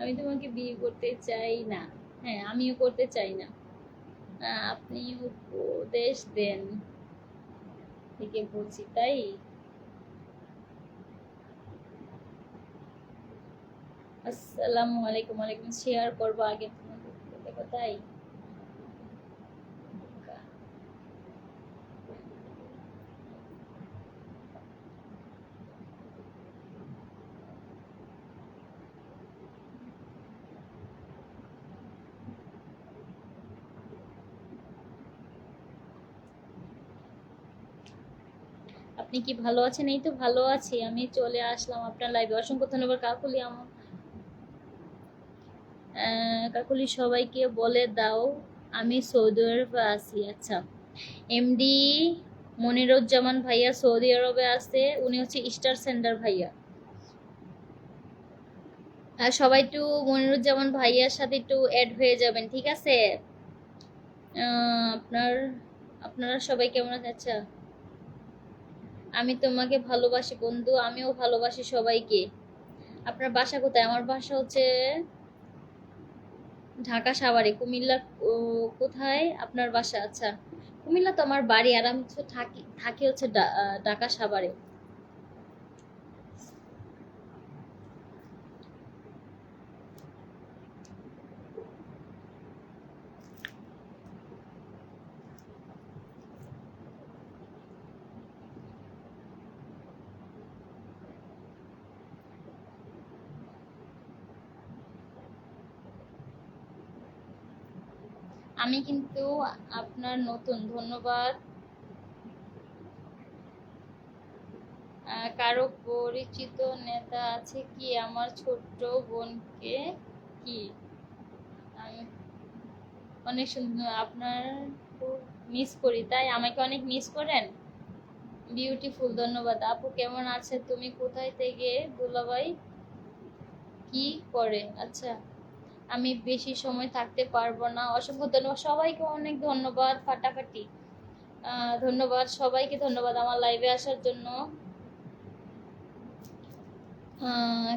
আমি তোমাকে বিয়ে করতে চাই না। হ্যাঁ, আমিও করতে চাই না। আপনি উপদেশ দেন থেকে বলছি, তাই আসসালামু আলাইকুম। ওয়ালাইকুম। শেয়ার করবো আগে তোমাকে দেখো, তাই আপনি কি ভালো আছেন? এই তো ভালো আছি, আমি চলে আসলাম আপনার লাইভে। অসংখ্য ধন্যবাদ কাকুলি। আমার কাকুলি সবাইকে বলে দাও আমি সৌদি আরবে আছি। আচ্ছা, এমডি মনিরুজ্জামান ভাইয়া সৌদি আরবে আছে, উনি হচ্ছে স্টার সেন্টার ভাইয়া। আর সবাই একটু মনিরুজ্জামান ভাইয়ার সাথে একটু অ্যাড হয়ে যাবেন, ঠিক আছে? আপনার আপনারা সবাই কেমন আছেন? আচ্ছা, আমি তোমাকে ভালোবাসি বন্ধু, আমিও ভালোবাসি সবাইকে। আপনার বাসা কোথায়? আমার বাসা হচ্ছে ঢাকা সাভারে। কুমিল্লা কোথায় আপনার বাসা? আচ্ছা, কুমিল্লা তো আমার বাড়ি, আর আমি হচ্ছে থাকি থাকি হচ্ছে ঢাকা সাভারে। আমি কিন্তু আপনার নতুন, ধন্যবাদ। কারো পরিচিত নেতা আছে কি আমার ছোট্ট বোনকে? কি আমি অনেক সুন্দর, আপনার খুব মিস করি। তাই আমাকে অনেক মিস করেন? বিউটিফুল, ধন্যবাদ। আপু কেমন আছে তুমি? কোথায় থেকে? দুলাভাই কি করে? আচ্ছা, আমি বেশি সময় থাকতে পারবো না। অসংখ্য ধন্যবাদ সবাইকে, অনেক ধন্যবাদ। ফাটাফাটি ধন্যবাদ সবাইকে, ধন্যবাদ আমার লাইভে আসার জন্য।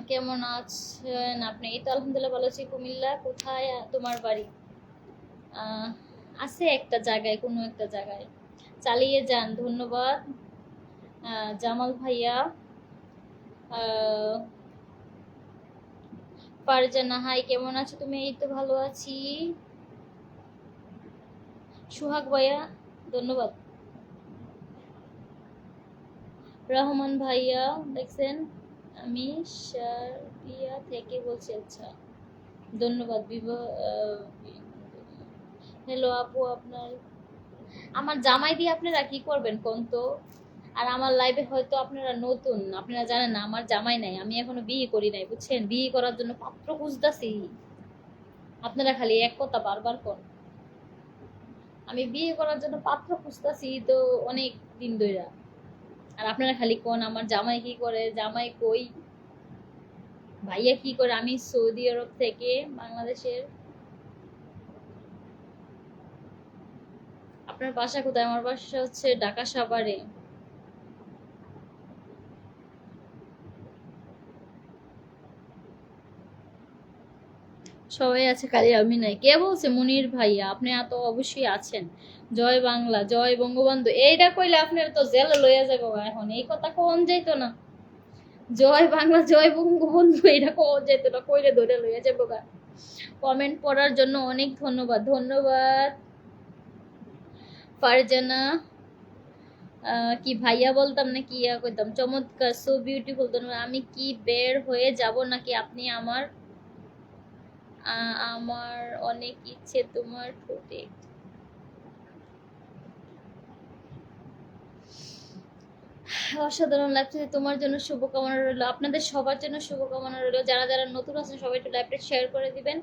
কেমন আছেন আপনি? এই তো আলহামদুলিল্লাহ ভালো আছি। কুমিল্লা, কোথায় তোমার বাড়ি? আহ, আছে একটা জায়গায়, কোনো একটা জায়গায়। চালিয়ে যান, ধন্যবাদ। জামাল ভাইয়া, আহ, ফারজানা, হাই কেমন আছো তুমি? এই তো ভালো আছি। সুহাগ ভাইয়া, ধন্যবাদ। রহমান ভাইয়া, দেখছেন আমি সার্বিয়া থেকে বলছি। আচ্ছা, ধন্যবাদ। হ্যালো আপু, আমার জামাই দিয়ে আপনারা কি করবেন কোন তো? আর আমার লাইফে হয়তো আপনারা নতুন, আপনারা জানেন না আমার জামাই নাই, আমি এখনো বিয়ে করি নাই, বুঝছেন? বিয়ে করার জন্য পাত্র খুঁজতাছি। আপনারা খালি এক কথা বারবার কোন, আমি বিয়ে করার জন্য পাত্র খুঁজতাছি তো অনেক দিন ধইরা। আর আপনারা খালি কোন আমার জামাই কি করে, জামাই কই, ভাইয়া কি করে। আমি সৌদি আরব থেকে বাংলাদেশের। আপনার বাসা কোথায়? আমার বাসা হচ্ছে ঢাকা সাভারে। সবাই আছে, খালি আমি নাই। কে বলছে? মুনির ভাইয়া, আপনি তো অবশ্যই আছেন। জয় বাংলা, জয় বঙ্গবন্ধু, এইটা কইলে আপনার তো জেলে লইয়া যাবো এখন। এই কথা কোন যাইতো না। জয় বাংলা, জয় বঙ্গবন্ধু, এটা কোন যাইতো না, কইলে ধরে লইয়া যাবো গা। কমেন্ট পড়ার জন্য অনেক ধন্যবাদ, ধন্যবাদ। ফারজানা, কি ভাইয়া বলতাম না কি ইয়া কইতাম? চমৎকার, সো বিউটিফুল, ধন্যবাদ। আমি কি বের হয়ে যাব নাকি আপনি আমার আমার অনেক ইচ্ছে তোমার ঠোঁটে। অসাধারণ লাগছে। তোমার জন্য শুভকামনা রইলো, আপনাদের সবার জন্য শুভকামনা রইলো। যারা যারা নতুন আছেন সবাই একটু লাইভটা শেয়ার করে দিবেন,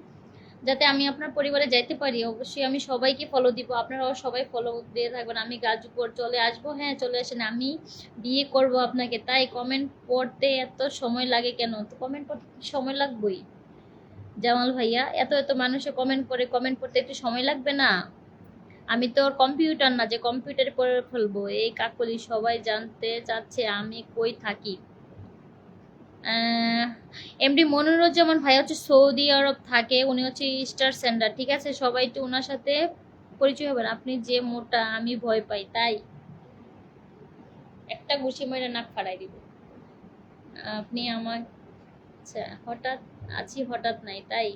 যাতে আমি আপনার পরিবারে যাইতে পারি। অবশ্যই আমি সবাইকে ফলো দিব, আপনারাও সবাই ফলো দিয়ে থাকবেন। আমি গাজীপুর চলে আসবো। হ্যাঁ, চলে আসেন। আমি বিয়ে করব আপনাকে, তাই কমেন্ট পড়তে এত সময় লাগে কেন? তো কমেন্ট পড়তে সময় লাগবেই জামাল ভাইয়া, এত এত মানুষে কমেন্ট করে, কমেন্ট পড়তে একটু সময় লাগবে না? আমি তো ওর কম্পিউটার না যে কম্পিউটারে পড়ে ফেলবো। এই কাকলি, সবাই জানতে চাচ্ছে আমি কই থাকি। এমডি মনিরুজ্জামান ভাই হচ্ছে সৌদি আরব থাকে, উনি হচ্ছে স্টার সেন্টার। ঠিক আছে, সবাই একটু ওনার সাথে পরিচয় হবেন। আপনি যে মোটা, আমি ভয় পাই, তাই একটা ঘুষি মেরে নাক ফাড়াই দিব। আপনি আমার, আচ্ছা, হঠাৎ আছি হঠাৎ নাই, তাই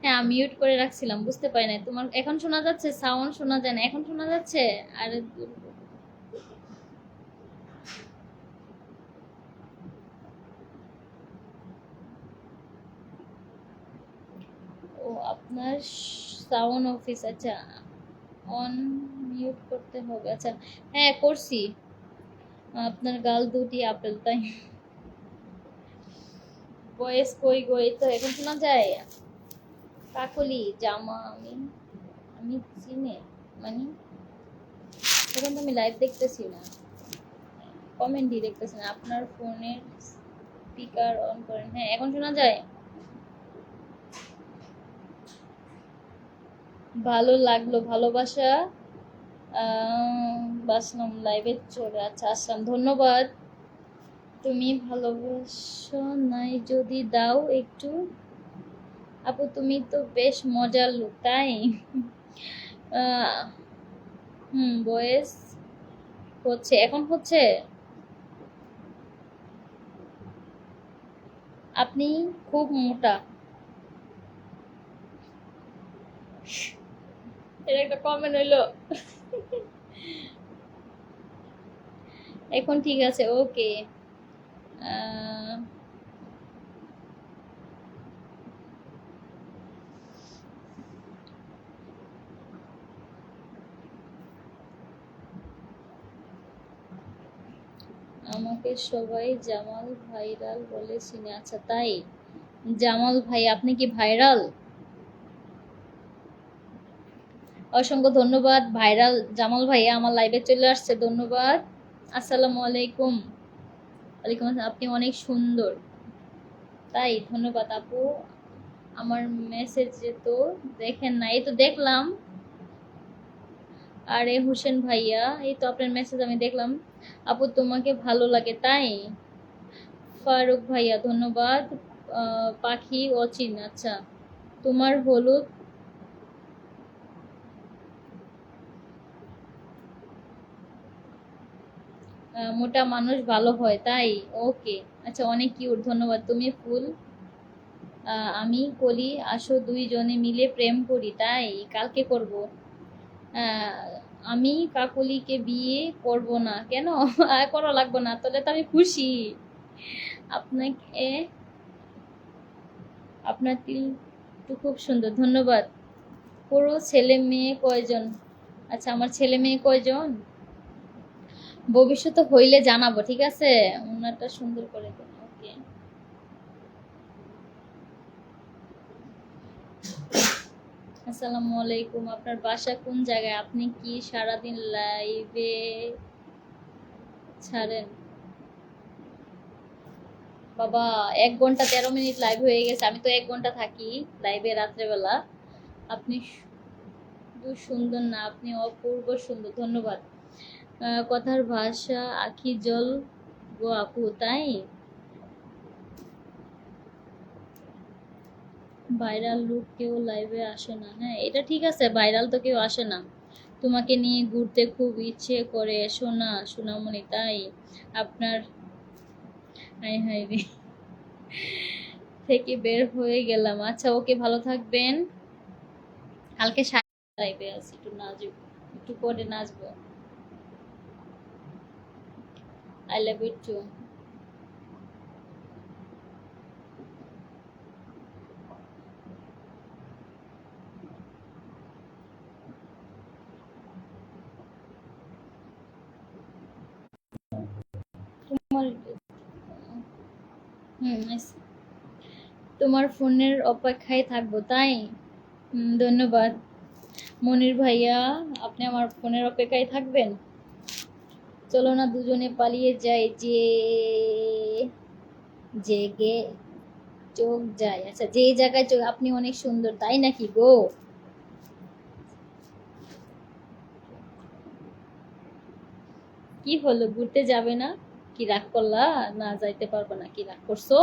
হ্যাঁ আমি মিউট করে রাখছিলাম, বুঝতে পারি না। তোমার এখন শোনা যাচ্ছে? সাউন্ড শোনা যায় না, এখন শোনা যাচ্ছে? আরে ও আপনার সাউন্ড অফিস, আচ্ছা অন মিউট করতে হবে, আচ্ছা হ্যাঁ করছি। আপনার গাল দুটি আপেল, তাই? ভয়েস কই গো? এই তো এখন শোনা যায়। কাকলি জামা আমি আমি চিনি, মানে এখন তো আমি লাইভ দেখতেছি না, কমেন্টই দেখতেছি না। আপনার ফোনের স্পিকার অন করেন। হ্যাঁ এখন শোনা যায়। ভালো লাগলো, ভালোবাসা বাসলাম লাইভে চলে, আচ্ছা আসলাম, ধন্যবাদ। তুমি ভালোবাসো নাই যদি দাও একটু। আপু তুমি তো বেশ মজার লোক, তাই? আহ, বয়েস হচ্ছে, এখন হচ্ছে। আপনি খুব মোটা, এর একটা কমেন্ট হইলো। এখন ঠিক আছে, ওকে। আমাকে সবাই জামাল ভাইরাল বলে চিনে, আচ্ছা তাই? জামাল ভাই আপনি কি ভাইরাল? অসংখ্য ধন্যবাদ ভাইরাল জামাল ভাইয়া, আমার লাইভে চলে আসছে, ধন্যবাদ। আসসালামু আলাইকুম। ওয়ালাইকুম আসসালাম, আপনি অনেক সুন্দর, তাই? ধন্যবাদ আপু। আমার মেসেজ তো দেখেন না, এই তো দেখলাম। আরে হোসেন ভাইয়া, এই তো আপনার মেসেজ আমি দেখলাম। আপু তোমাকে ভালো লাগে, তাই? ফারুক ভাইয়া ধন্যবাদ। পাখি অচিন, আচ্ছা। তোমার হলুদ মোটা মানুষ ভালো হয়, তাই? ওকে, আচ্ছা অনেক কিউট, ধন্যবাদ। তুমি ফুল আমি কলি, আসো দুইজনে মিলে প্রেম করি, তাই? কালকে করব। আহ, আমি কাকলিকে বিয়ে করব না কেন? করা লাগবে না, তাহলে তো আমি খুশি। আপনাকে আপনার তিল তো খুব সুন্দর, ধন্যবাদ। পুরো ছেলে মেয়ে কয়জন? আচ্ছা আমার ছেলে মেয়ে কয়জন ভবিষ্যতে হইলে জানাবো, ঠিক আছে? ওনারটা সুন্দর করে দেন, ওকে। আসসালামু আলাইকুম, আপনার বাসা কোন জায়গায়? আপনি কি সারাদিন লাইভে ছাড়েন? বাবা 1 ঘন্টা 13 মিনিট লাইভ হয়ে গেছে, আমি তো 1 ঘন্টা থাকি লাইভে রাত্রেবেলা। আপনি শুধু সুন্দর না, আপনি অপূর্ব সুন্দর, ধন্যবাদ। কথার ভাষা আখি জল গো আপু, তাই? ভাইরাল লুক কেউ লাইভে আসে না, হ্যাঁ এটা ঠিক আছে, ভাইরাল তো কেউ আসে না। তোমাকে নিয়ে ঘুরতে খুব ইচ্ছে করে, এসো না সোনামণি, তাই? আপনার হাই হাই রে থেকে বের হয়ে গেলাম, আচ্ছা ওকে, ভালো থাকবেন। কালকে লাইভে আছি, একটু নাচব, একটু পরে নাচবো। I love you too. তোমার nice. তোমার ফোনের অপেক্ষায় থাকবো, তাই? ধন্যবাদ। মনির ভাইয়া আপনি আমার ফোনের অপেক্ষায় থাকবেন? চলো না দুজনে পালিয়ে যাই, যে জেগে চোখ যায়, আচ্ছা যে জায়গায় চোখ, আপনি অনেক সুন্দর, তাই নাকি গো? কি হলো, ঘুরতে যাবে না? কি রাগ করলা? না যাইতে পারবো না, কি রাগ করছো?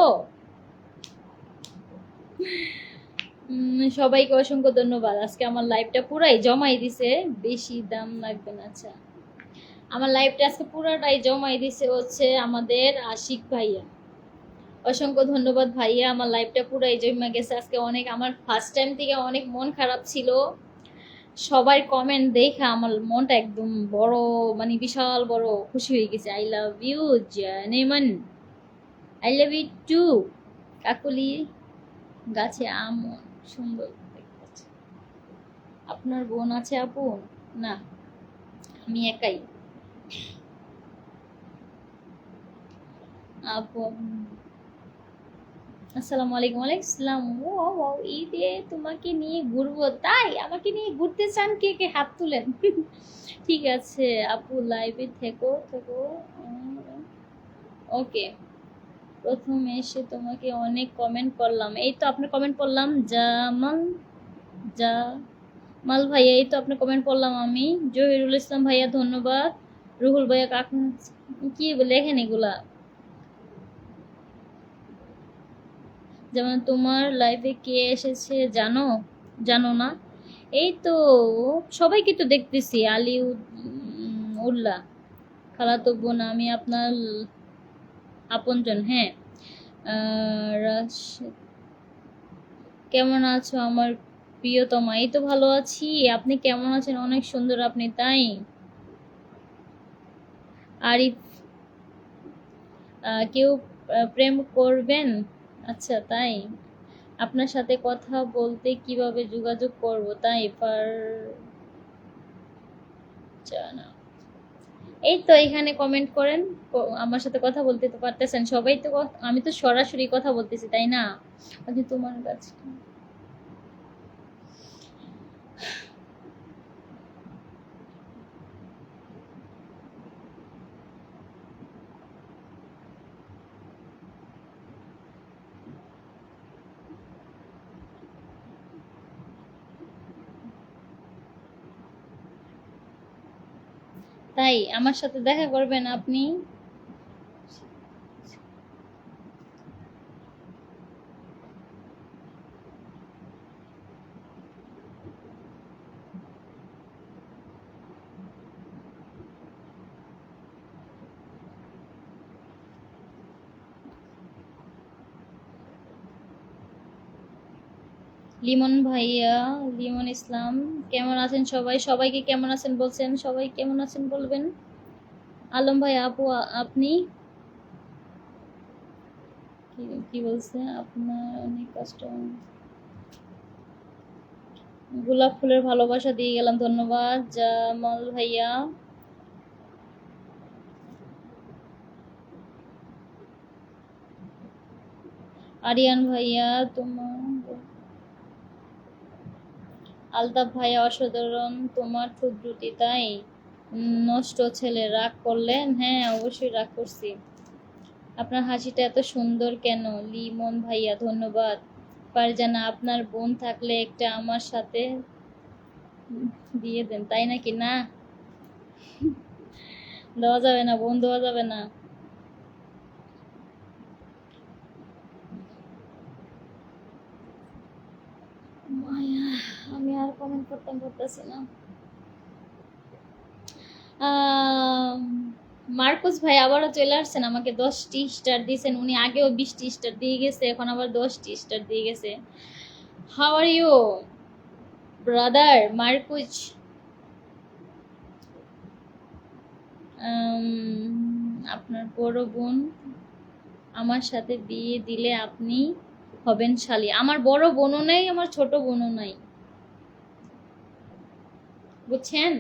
সবাইকে অসংখ্য ধন্যবাদ, আজকে আমার লাইভটা পুরাই জমাই দিছে, বেশি দাম লাগবে না, আচ্ছা। আমার লাইভটা আজকে পুরাটাই জমাই দিছে হচ্ছে আমাদের আশিক ভাইয়া। অসংখ্য ধন্যবাদ ভাইয়া। আমার লাইফটা পুরো এই জমা গেছে আজকে অনেক। আমার ফার্স্ট টাইম থেকে অনেক মন খারাপ ছিল, সবার কমেন্ট দেখে আমার মনটা একদম বড়, মানে বিশাল বড় খুশি হয়ে গেছে। আই লাভ ইউ জানেমান, আই লাভ ইউ টু। কাকুলি গাছে আম সুন্দর দেখতে। আপনার বোন আছে আপু? না, আমি একাই আপু। আসসালামু আলাইকুম। ওয়ালাইকুম আসসালাম। ও ও, ঈদে তোমাকে নিয়ে ঘুরবো, তাই আমাকে নিয়ে ঘুরতে চান? কে কে হাত তুলেন। ঠিক আছে আপু, লাইভে থেকো থেকো। ওকে, প্রথমে এসে তোমাকে অনেক কমেন্ট করলাম, এই তো আপনার কমেন্ট পড়লাম। জামাল, জামাল ভাইয়া, এই তো আপনার কমেন্ট পড়লাম আমি। জহিরুল ইসলাম ভাইয়া ধন্যবাদ। রুহুল ভাইয়া কাকু, কি লেখেন এগুলা? যেমন তোমার লাইফে কে এসেছে জানো? জানো না? এই তো সবাইকে তো দেখতেছি। আলী উল্লাহ, খালাতো বোন, আমি আপনার আপনজন। হ্যাঁ, রাশেদ, কেমন আছো আমার প্রিয়তমা? এই তো ভালো আছি, আপনি কেমন আছেন? অনেক সুন্দর আপনি, তাই? আরিফ, কেউ প্রেম করবেন? আচ্ছা, তাই? আপনার সাথে কথা বলতে কিভাবে যোগাযোগ করব? তাই পার জানা। এই তো এখানে কমেন্ট করেন, আমার সাথে কথা বলতে তো পারতেছেন সবাই তো। আমি তো সরাসরি কথা বলতেছি, তাই না? আচ্ছা, তোমার কাছে তাই আমার সাথে দেখা করবেন আপনি? লিমন ভাইয়া, লিমন ইসলাম, কেমন আছেন সবাই? সবাইকে কেমন আছেন বলছেন, সবাই কেমন আছেন বলবেন। আলম ভাই আপু, আপনি কি বলছে? আপনার অনেক কষ্ট। গোলাপ ফুলের ভালোবাসা দিয়ে গেলাম, ধন্যবাদ জামাল ভাইয়া। আরিয়ান ভাইয়া তোমার, আলতাফ ভাইয়া অসাধারণ, তোমার খুব দ্রুতি, তাই? নষ্ট ছেলে, রাগ করলেন? হ্যাঁ অবশ্যই রাগ করছি। আপনার হাসিটা এত সুন্দর কেন? লিমন ভাইয়া ধন্যবাদ। পারজানা, আপনার বোন থাকলে একটা আমার সাথে দিয়ে দেন, তাই নাকি? না, দেওয়া যাবে না, বোন দেওয়া যাবে না। মায়া, আমি আর কমেন্ট করতাম করতেছি না। মার্কুস ভাই আবারও চলে আসছেন, আমাকে 10টি স্টার দিয়েছেন। উনি আগেও 20টি স্টার দিয়ে গেছে, এখন আবার 10টি স্টার দিয়ে গেছে। How are you brother Marcus? আপনার বড় বোন আমার সাথে বিয়ে দিলে আপনি হবেন শালি। আমার বড় বোনও নাই, আমার ছোট বোনও নাই, বুঝছেন?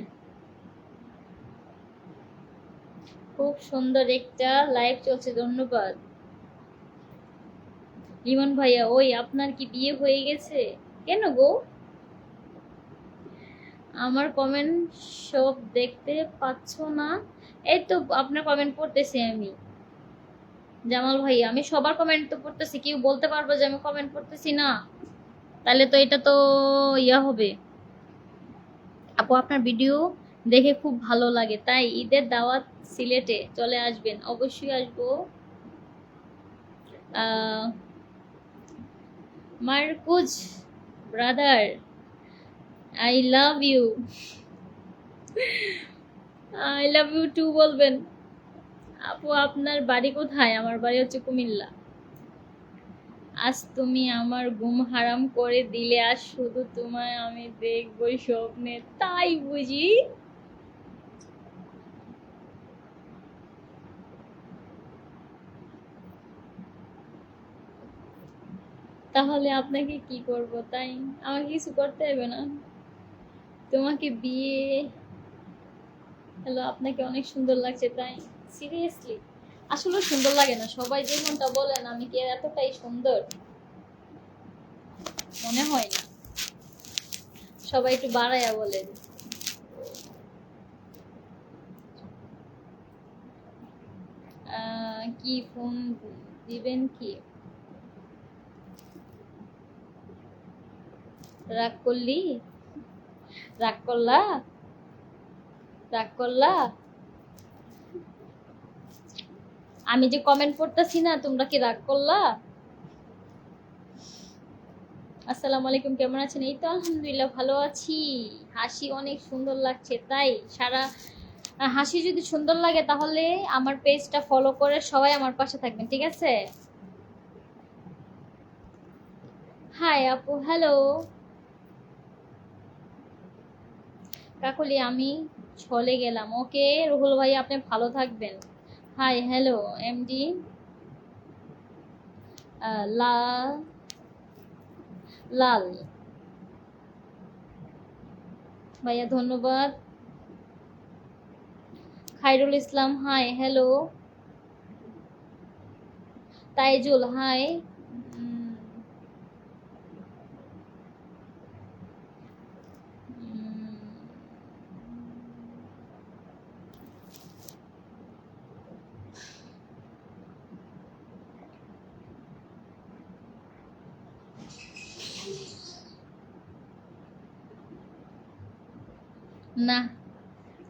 খুব সুন্দর একটা লাইভ চলছে, ধন্যবাদ। লিমন ভাইয়া, ওই আপনার কি বিয়ে হয়ে গেছে? কেন গো? আমার কমেন্ট সব দেখতে পাচ্ছ না? এই তো আপনার কমেন্ট পড়তেছি আমি। জামাল ভাই, আমি সবার কমেন্ট তো পড়তেছি, কেউ বলতে পারবো যে আমি কমেন্ট পড়তেছি না? তাহলে তো এটা তো ইয়া হবে। আপু আপনার ভিডিও দেখে খুব ভালো লাগে, তাই ঈদের দাওয়াত সিলেটে চলে আসবেন। অবশ্যই আসবো। মার্কুজ brother, I love you, I love you too বলবেন। আপু আপনার বাড়ি কোথায়? আমার বাড়ি হচ্ছে কুমিল্লা। আজ তুমি আমার ঘুম হারাম করে দিলে, আজ শুধু তোমায় আমি দেখবই স্বপ্নে, তাই বুঝি? তাহলে আপনাকে কি করব? তাই আমাকে কিছু করতে হবে না? তোমাকে বিয়ে, হ্যালো, আপনাকে অনেক সুন্দর লাগছে, তাই? সিরিয়াসলি? আসলে সুন্দর লাগে না, সবাই যেমনটা বলেন আমি কি এতটাই সুন্দর? মনে হয় না। সবাই একটু বাড়াইয়া বলেন। কি ফোন দিবেন কি? রাগ করলি? রাগ করলা? রাগ করলা? আমি যে কমেন্ট করতেছি না, তোমরা কি রাগ করলা? আসসালামু আলাইকুম, কেমন আছেন? এই তো আলহামদুলিল্লাহ ভালো আছি। হাসি অনেক সুন্দর লাগছে, তাই? সারা হাসি যদি সুন্দর লাগে তাহলে আমার পেজটা ফলো করে সবাই আমার পাশে থাকবেন, ঠিক আছে? হাই আপু, হ্যালো কাকলি, আমি চলে গেলাম। ওকে রুহুল ভাই, আপনি ভালো থাকবেন। হাই হ্যালো এমডি লা লাল ভাইয়া, ধন্যবাদ। খাইরুল ইসলাম, হাই হ্যালো। তাইজুল, হাই। উম, উম, না,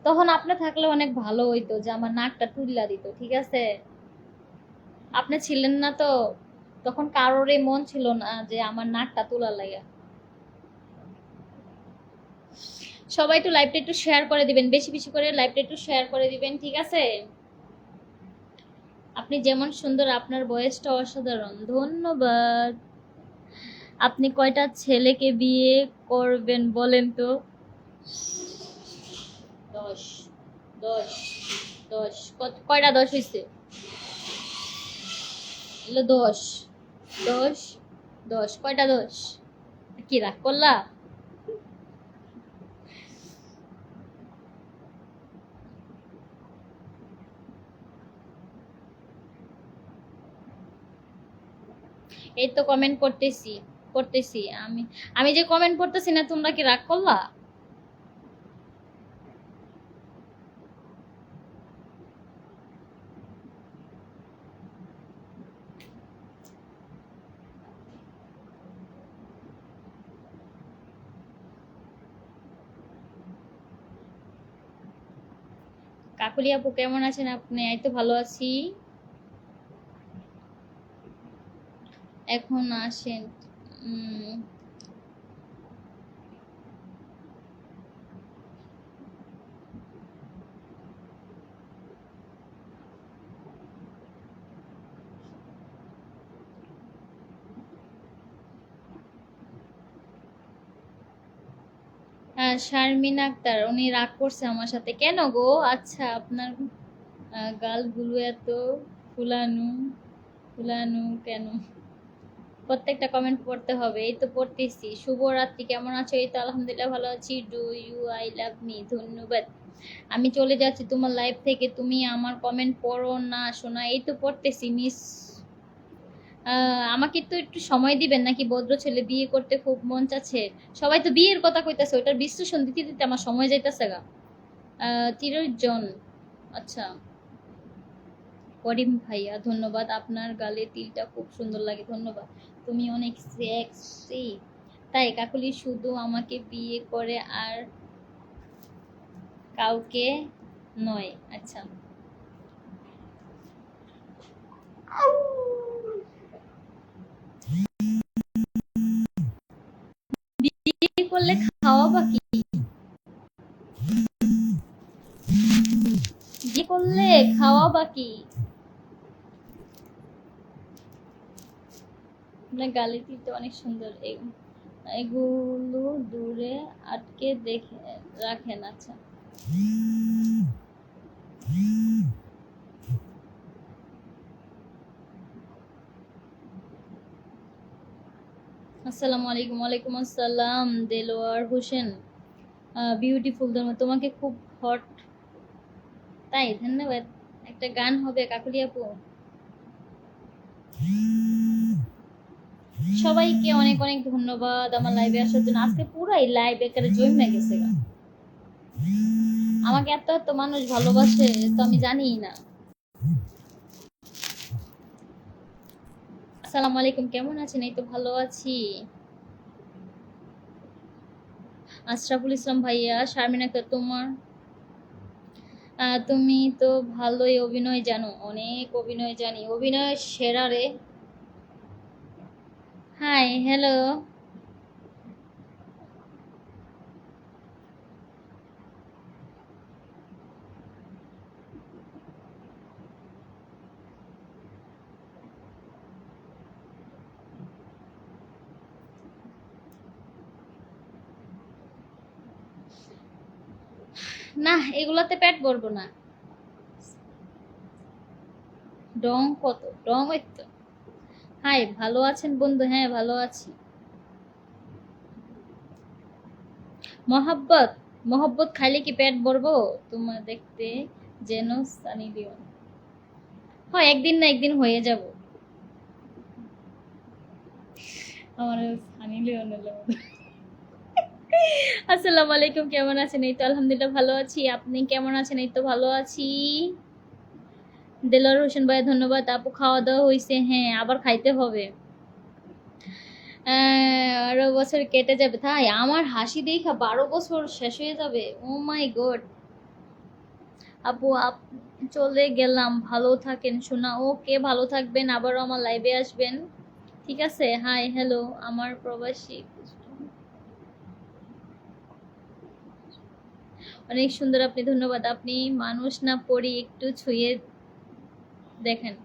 তখন আপনি থাকলে অনেক ভালো হইতো, যে আমার নাকটা তুল্লা দিত, ঠিক আছে? আপনি ছিলেন না তো, তখন কারোরই মন ছিল না যে আমার নাকটা তোলা লাগে। সবাই একটু লাইভটা একটু শেয়ার করে দিবেন, বেশি বেশি করে লাইভটা একটু শেয়ার করে দিবেন, ঠিক আছে? আপনি যেমন সুন্দর, আপনার বয়সটা অসাধারণ। ধন্যবাদ। আপনি কয়টা ছেলেকে বিয়ে করবেন বলেন তো? 10। 10। 10 কয়টা 10 হইছে? এলো 10। 10। 10 কয়টা 10? কি রাগ করলা? এই তো কমেন্ট করতেছি, করতেছি আমি। আমি যে কমেন্ট করতেছি না, তোমরা কি রাগ করলা? কাকুলি আপু, কেমন আছেন আপনি? এই তো ভালো আছি। এখন আসেন। উম, শারমিন আক্তার, উনি রাগ করছে আমার সাথে, কেন গো? আচ্ছা, আপনার গালগুলো এত ফুলানো ফুলানো কেন? প্রত্যেকটা কমেন্ট পড়তে হবে, এই তো পড়তেছি। শুভরাত্রি, কেমন আছো? এই তো আলহামদুলিল্লাহ ভালো আছি। Do you I love me, ধন্যবাদ। আমি চলে যাচ্ছি তোমার লাইফ থেকে, তুমি আমার কমেন্ট পড়ো না শোনা? এই তো পড়তেছি মিস। আমাকে তো একটু সময় দিবেন নাকি? ভদ্র ছেলে, বিয়ে করতে খুব মন চাচ্ছে। সবাই তো বিয়ের কথা কইতাছে, ওইটার বিশ্লেষণ দিতে দিতে আমার সময় যাইতেছে গা। তিরজন, আচ্ছা। করিম ভাইয়া, ধন্যবাদ। আপনার গালে তিলটা খুব সুন্দর লাগে, ধন্যবাদ। তুমি অনেক সেক্সি। তাই কাকুলি শুধু আমাকে বিয়ে করে আর কাউকে নয়? আচ্ছা, বিয়ে করলে খাওয়া বাকি? বিয়ে করলে খাওয়া বাকি? আপনার গালিটি অনেক সুন্দর। এগুলো দূরে আটকে দেখে রাখেন। আচ্ছা, আসসালামু আলাইকুম। ওয়ালাইকুম আসসালাম দেলোয়ার হোসেন। বিউটিফুল, তোমাকে খুব হট। তাই, ধন্যবাদ। একটা গান হবে কাকুলি আপু। সবাইকে অনেক অনেক ধন্যবাদ আমার লাইভে আসার জন্য। আজকে পুরাই লাইভ একারে জমে গেছে। আমাকে এত এত মানুষ ভালোবাসে তো আমি জানিই না। আসসালামু আলাইকুম, কেমন আছেন? এই তো ভালো আছি। আশরাফুল ইসলাম ভাইয়া, শারমিন আক্তার, তুমি তো ভালোই অভিনয় জানো। অনেক অভিনয় জানি, অভিনয় সেরা রে। Hi, hello. না, এগুলাতে পেট ভরবো না। ডং কত? ডং ওই তো। হাই, ভালো আছেন বন্ধু? হ্যাঁ, ভালো আছি। মহাব্বত, মহব্বত খাইলে কি পেট ভরবো? তোমার দেখতে যেন সানি লিওন। হয়, একদিন না একদিন হয়ে যাব। আমার সানি লিওনের মতো। আসসালামু আলাইকুম, কেমন আছেন? এই তো আলহামদুলিল্লাহ ভালো আছি। আপনি কেমন আছেন? এই তো ভালো আছি। দেলোয়ার হোসেন ভাই, ধন্যবাদ। আপু, খাওয়া দাওয়া হয়েছে? হ্যাঁ, আবার খাইতে হবে। আরো বছর কেটে যাবে। তাই আমার হাসি দেখা 12 বছর শেষ হয়ে যাবে। ও মাই গড। আপু, চলে গেলাম, ভালো থাকেন শোনা। ওকে, ভালো থাকবেন, আবারও আমার লাইভে আসবেন। ঠিক আছে। হাই, হ্যালো আমার প্রবাসী। অনেক সুন্দর আপনি, ধন্যবাদ। আপনি মানুষ না পড়ি, একটু ছুঁয়ে দেখেন।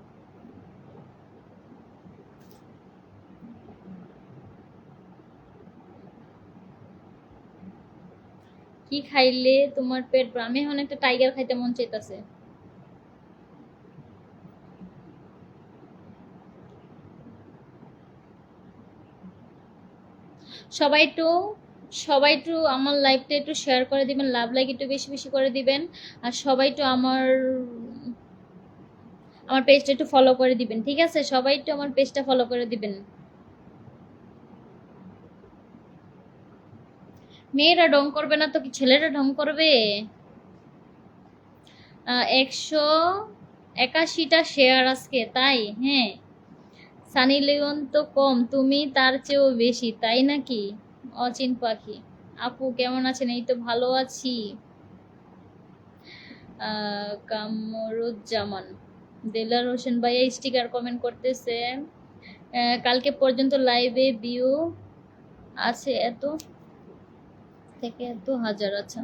কি খাইলে তোমার পেট ভরে? আমি এখন একটা টাইগার খাইতে মন চাইতেছে। সবাই একটু সবাই একটু আমার লাইভটা একটু শেয়ার করে দিবেন, লাভ লাইক একটু বেশি বেশি করে দিবেন। আর সবাই একটু আমার আমার পেজটা একটু ফলো করে দিবেন। ঠিক আছে, সবাই একটু আমার পেজটা ফলো করে দিবেন। মেয়েরা ঢং করবে না তো কি ছেলেরা ঢং করবে? 181টা শেয়ার আজকে, তাই? হ্যাঁ, সানি লিওন তো কম, তুমি তার চেয়েও বেশি, তাই নাকি? অচিন পাখি। আপু, কেমন আছেন? এই তো ভালো আছি। কামরুজ্জামান, দেলার হোসেন ভাইয়া স্টিকার কমেন্ট করতেছে। কালকে পর্যন্ত লাইভে ভিউ আছে এত থেকে এত হাজার। আচ্ছা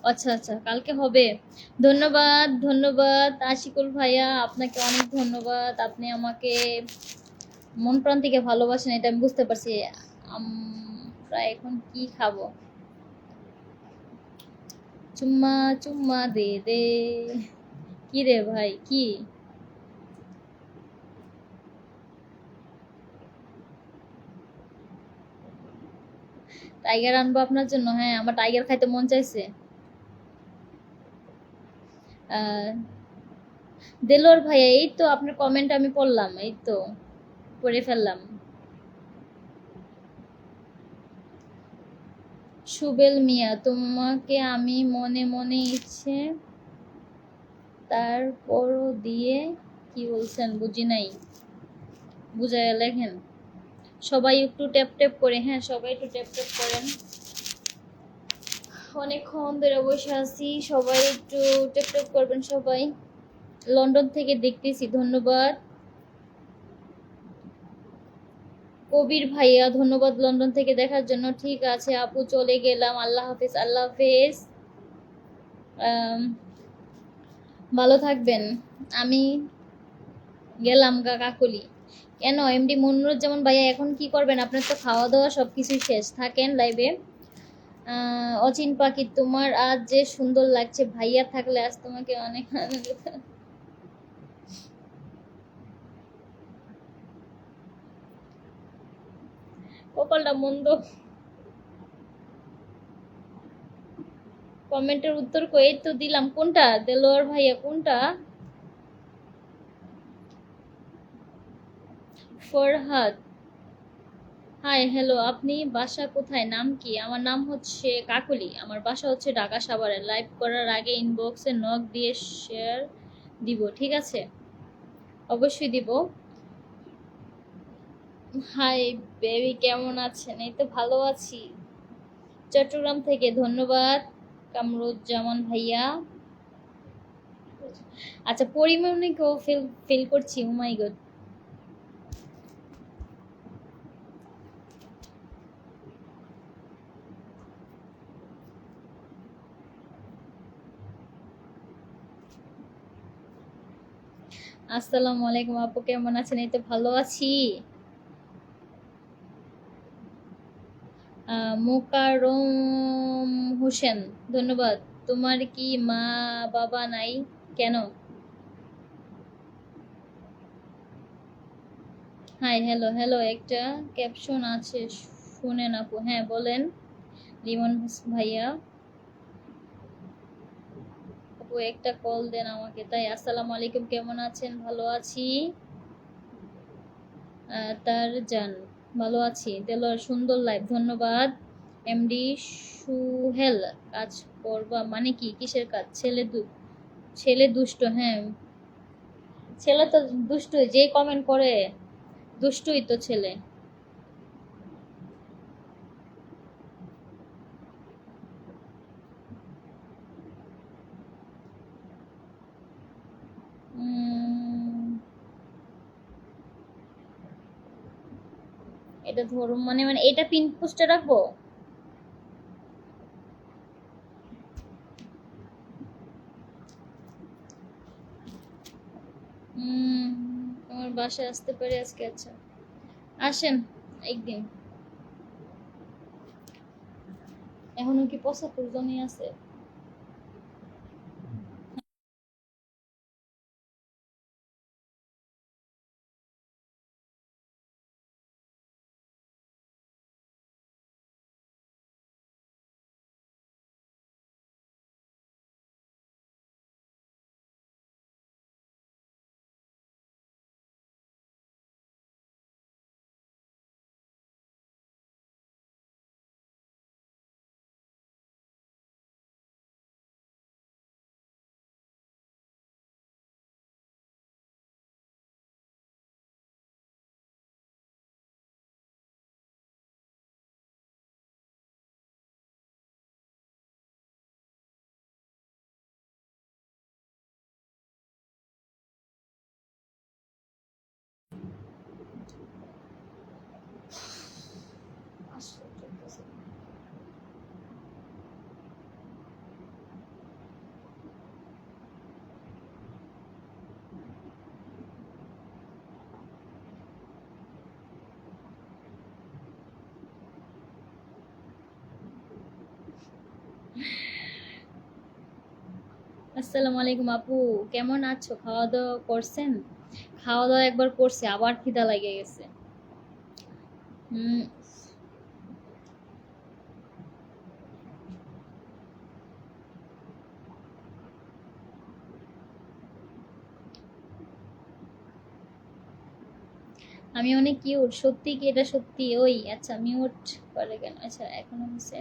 আচ্ছা আচ্ছা, কালকে হবে। ধন্যবাদ, ধন্যবাদ আশিকুল ভাইয়া, আপনাকে অনেক ধন্যবাদ। আপনি আমাকে মন প্রাণ থেকে ভালোবাসেন, এটা আমি বুঝতে পারছি। আমরা এখন কি খাবো? চুম্মা চুম্মা দে দে। কি রে ভাই, কি? টাইগার আনবো আপনার জন্য। হ্যাঁ, আমার টাইগার খাইতে মন চাইছে। দেলোর ভাইয়া, এই তো আপনার কমেন্ট আমি পড়লাম, এই তো পড়ে ফেললাম। সুবেল মিয়া, তোমাকে আমি মনে মনে ইচ্ছে তারপরও দিয়ে কি বলছেন বুঝি নাই, বুঝাইয়া লেখেন। সবাই একটু ট্যাপ ট্যাপ করে। হ্যাঁ, সবাই একটু ট্যাপ ট্যাপ করেন। অনেকক্ষণ ধরে বসে আছি, সবাই একটু ট্যাপ ট্যাপ করবেন সবাই। লন্ডন থেকে দেখতেছি, ধন্যবাদ। কবির ভাইয়া, ধন্যবাদ লন্ডন থেকে দেখার জন্য। ঠিক আছে আপু, চলে গেলাম। আল্লাহ হাফেজ। আল্লাহ হাফেজ। ভালো থাকবেন। আমি গেলাম গা কাকলি। কেন এমডি মনিরুজ্জামান ভাইয়া এখন কি করবেন? আপনার তো খাওয়া দাওয়া সব কিছুই শেষ, থাকেন লাইভে। অচিন পাখি, তোমার আজ যে সুন্দর লাগছে, ভাইয়া থাকলে আজ তোমাকে অনেক কপালটা মন্দ। কমেন্টের উত্তর কই তো দিলাম। কোনটা দেলোয়ার ভাইয়া, কোনটা? ফরহাদ, হাই হ্যালো, আপনি বাসা কোথায়, নাম কি? আমার নাম হচ্ছে কাকলি, আমার বাসা হচ্ছে ঢাকা সাভারে। লাইভ করার আগে ইনবক্সে নক দিয়ে শেয়ার দিব, ঠিক আছে? অবশ্যই দিব। হাই বেবি, কেমন আছেন? এই তো ভালো আছি। চট্টগ্রাম থেকে, ধন্যবাদ কামরুজ্জামান ভাইয়া। আচ্ছা, পরিমণিকেও ফিল ফিল করছি। ও মাই গড। আসসালামু আলাইকুম আপু, কেমন আছেন? এই তো ভালো আছি। মোকাররম হোসেন, ধন্যবাদ। তোমার কি মা বাবা নাই? কেন? হাই হ্যালো হ্যালো, একটা ক্যাপশন আছে শুনেন আপু। হ্যাঁ বলেন। লিমন ভাইয়া, আপু একটা কল দেন আমাকে। তাই, আসসালামু আলাইকুম, কেমন আছেন? ভালো আছি। তার যান, ভালো আছি। দেলোয়ার, সুন্দর লাইভ, ধন্যবাদ। এমডি সুহেল, কাজ করবা মানে কি? কিসের কাজ? ছেলে দুষ্ট, হ্যাঁ ছেলে তো দুষ্টুই, যে কমেন্ট করে দুষ্টুই তো ছেলে। উম, এটা ধরুন মানে মানে এটা পিন পোস্টে রাখবো। উম, আমার বাসায় আসতে পারি আজকে? আচ্ছা, আসেন একদিন। এখনো কি 75 জনই আছে? আসসালামু আলাইকুম আপু, কেমন আছো? খাওয়া দাওয়া করছেন? খাওয়া দাওয়া একবার করছি, আবার খিদা লেগে গেছে। হুম, আমি অনেক কিউট, সত্যি কি এটা সত্যি? ওই আচ্ছা, মিউট করে কেন? আচ্ছা, এখনো হচ্ছে।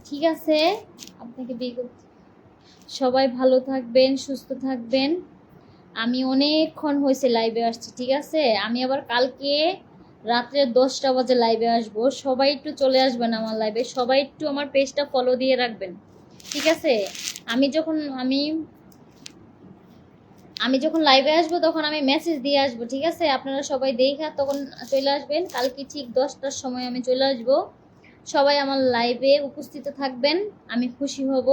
ঠিক আছে, আপনাকে বিয়ে করতে। সবাই ভালো থাকবেন, সুস্থ থাকবেন। আমি অনেকক্ষণ হয়েছে লাইভে আসছি, ঠিক আছে? আমি আবার কালকে রাত্রে 10টা বাজে লাইভে আসব। সবাই একটু চলে আসবেন আমার লাইভে, সবাই একটু আমার পেজটা ফলো দিয়ে রাখবেন, ঠিক আছে? আমি যখন আমি আমি যখন লাইভে আসবো তখন আমি মেসেজ দিয়ে আসবো, ঠিক আছে? আপনারা সবাই দেখা তখন চলে আসবেন। কালকে ঠিক 10টার সময় আমি চলে আসব। সবাই আমার লাইভে উপস্থিত থাকবেন, আমি খুশি হব।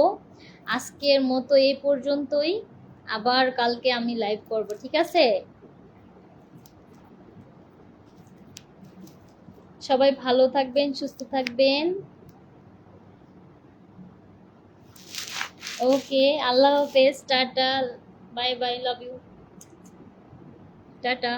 আজকের মতো এই পর্যন্তই, আবার কালকে আমি লাইভ করব, ঠিক আছে? সবাই ভালো থাকবেন, সুস্থ থাকবেন। ওকে, আল্লাহ হাফেজ, tata, bye bye, love you, tata.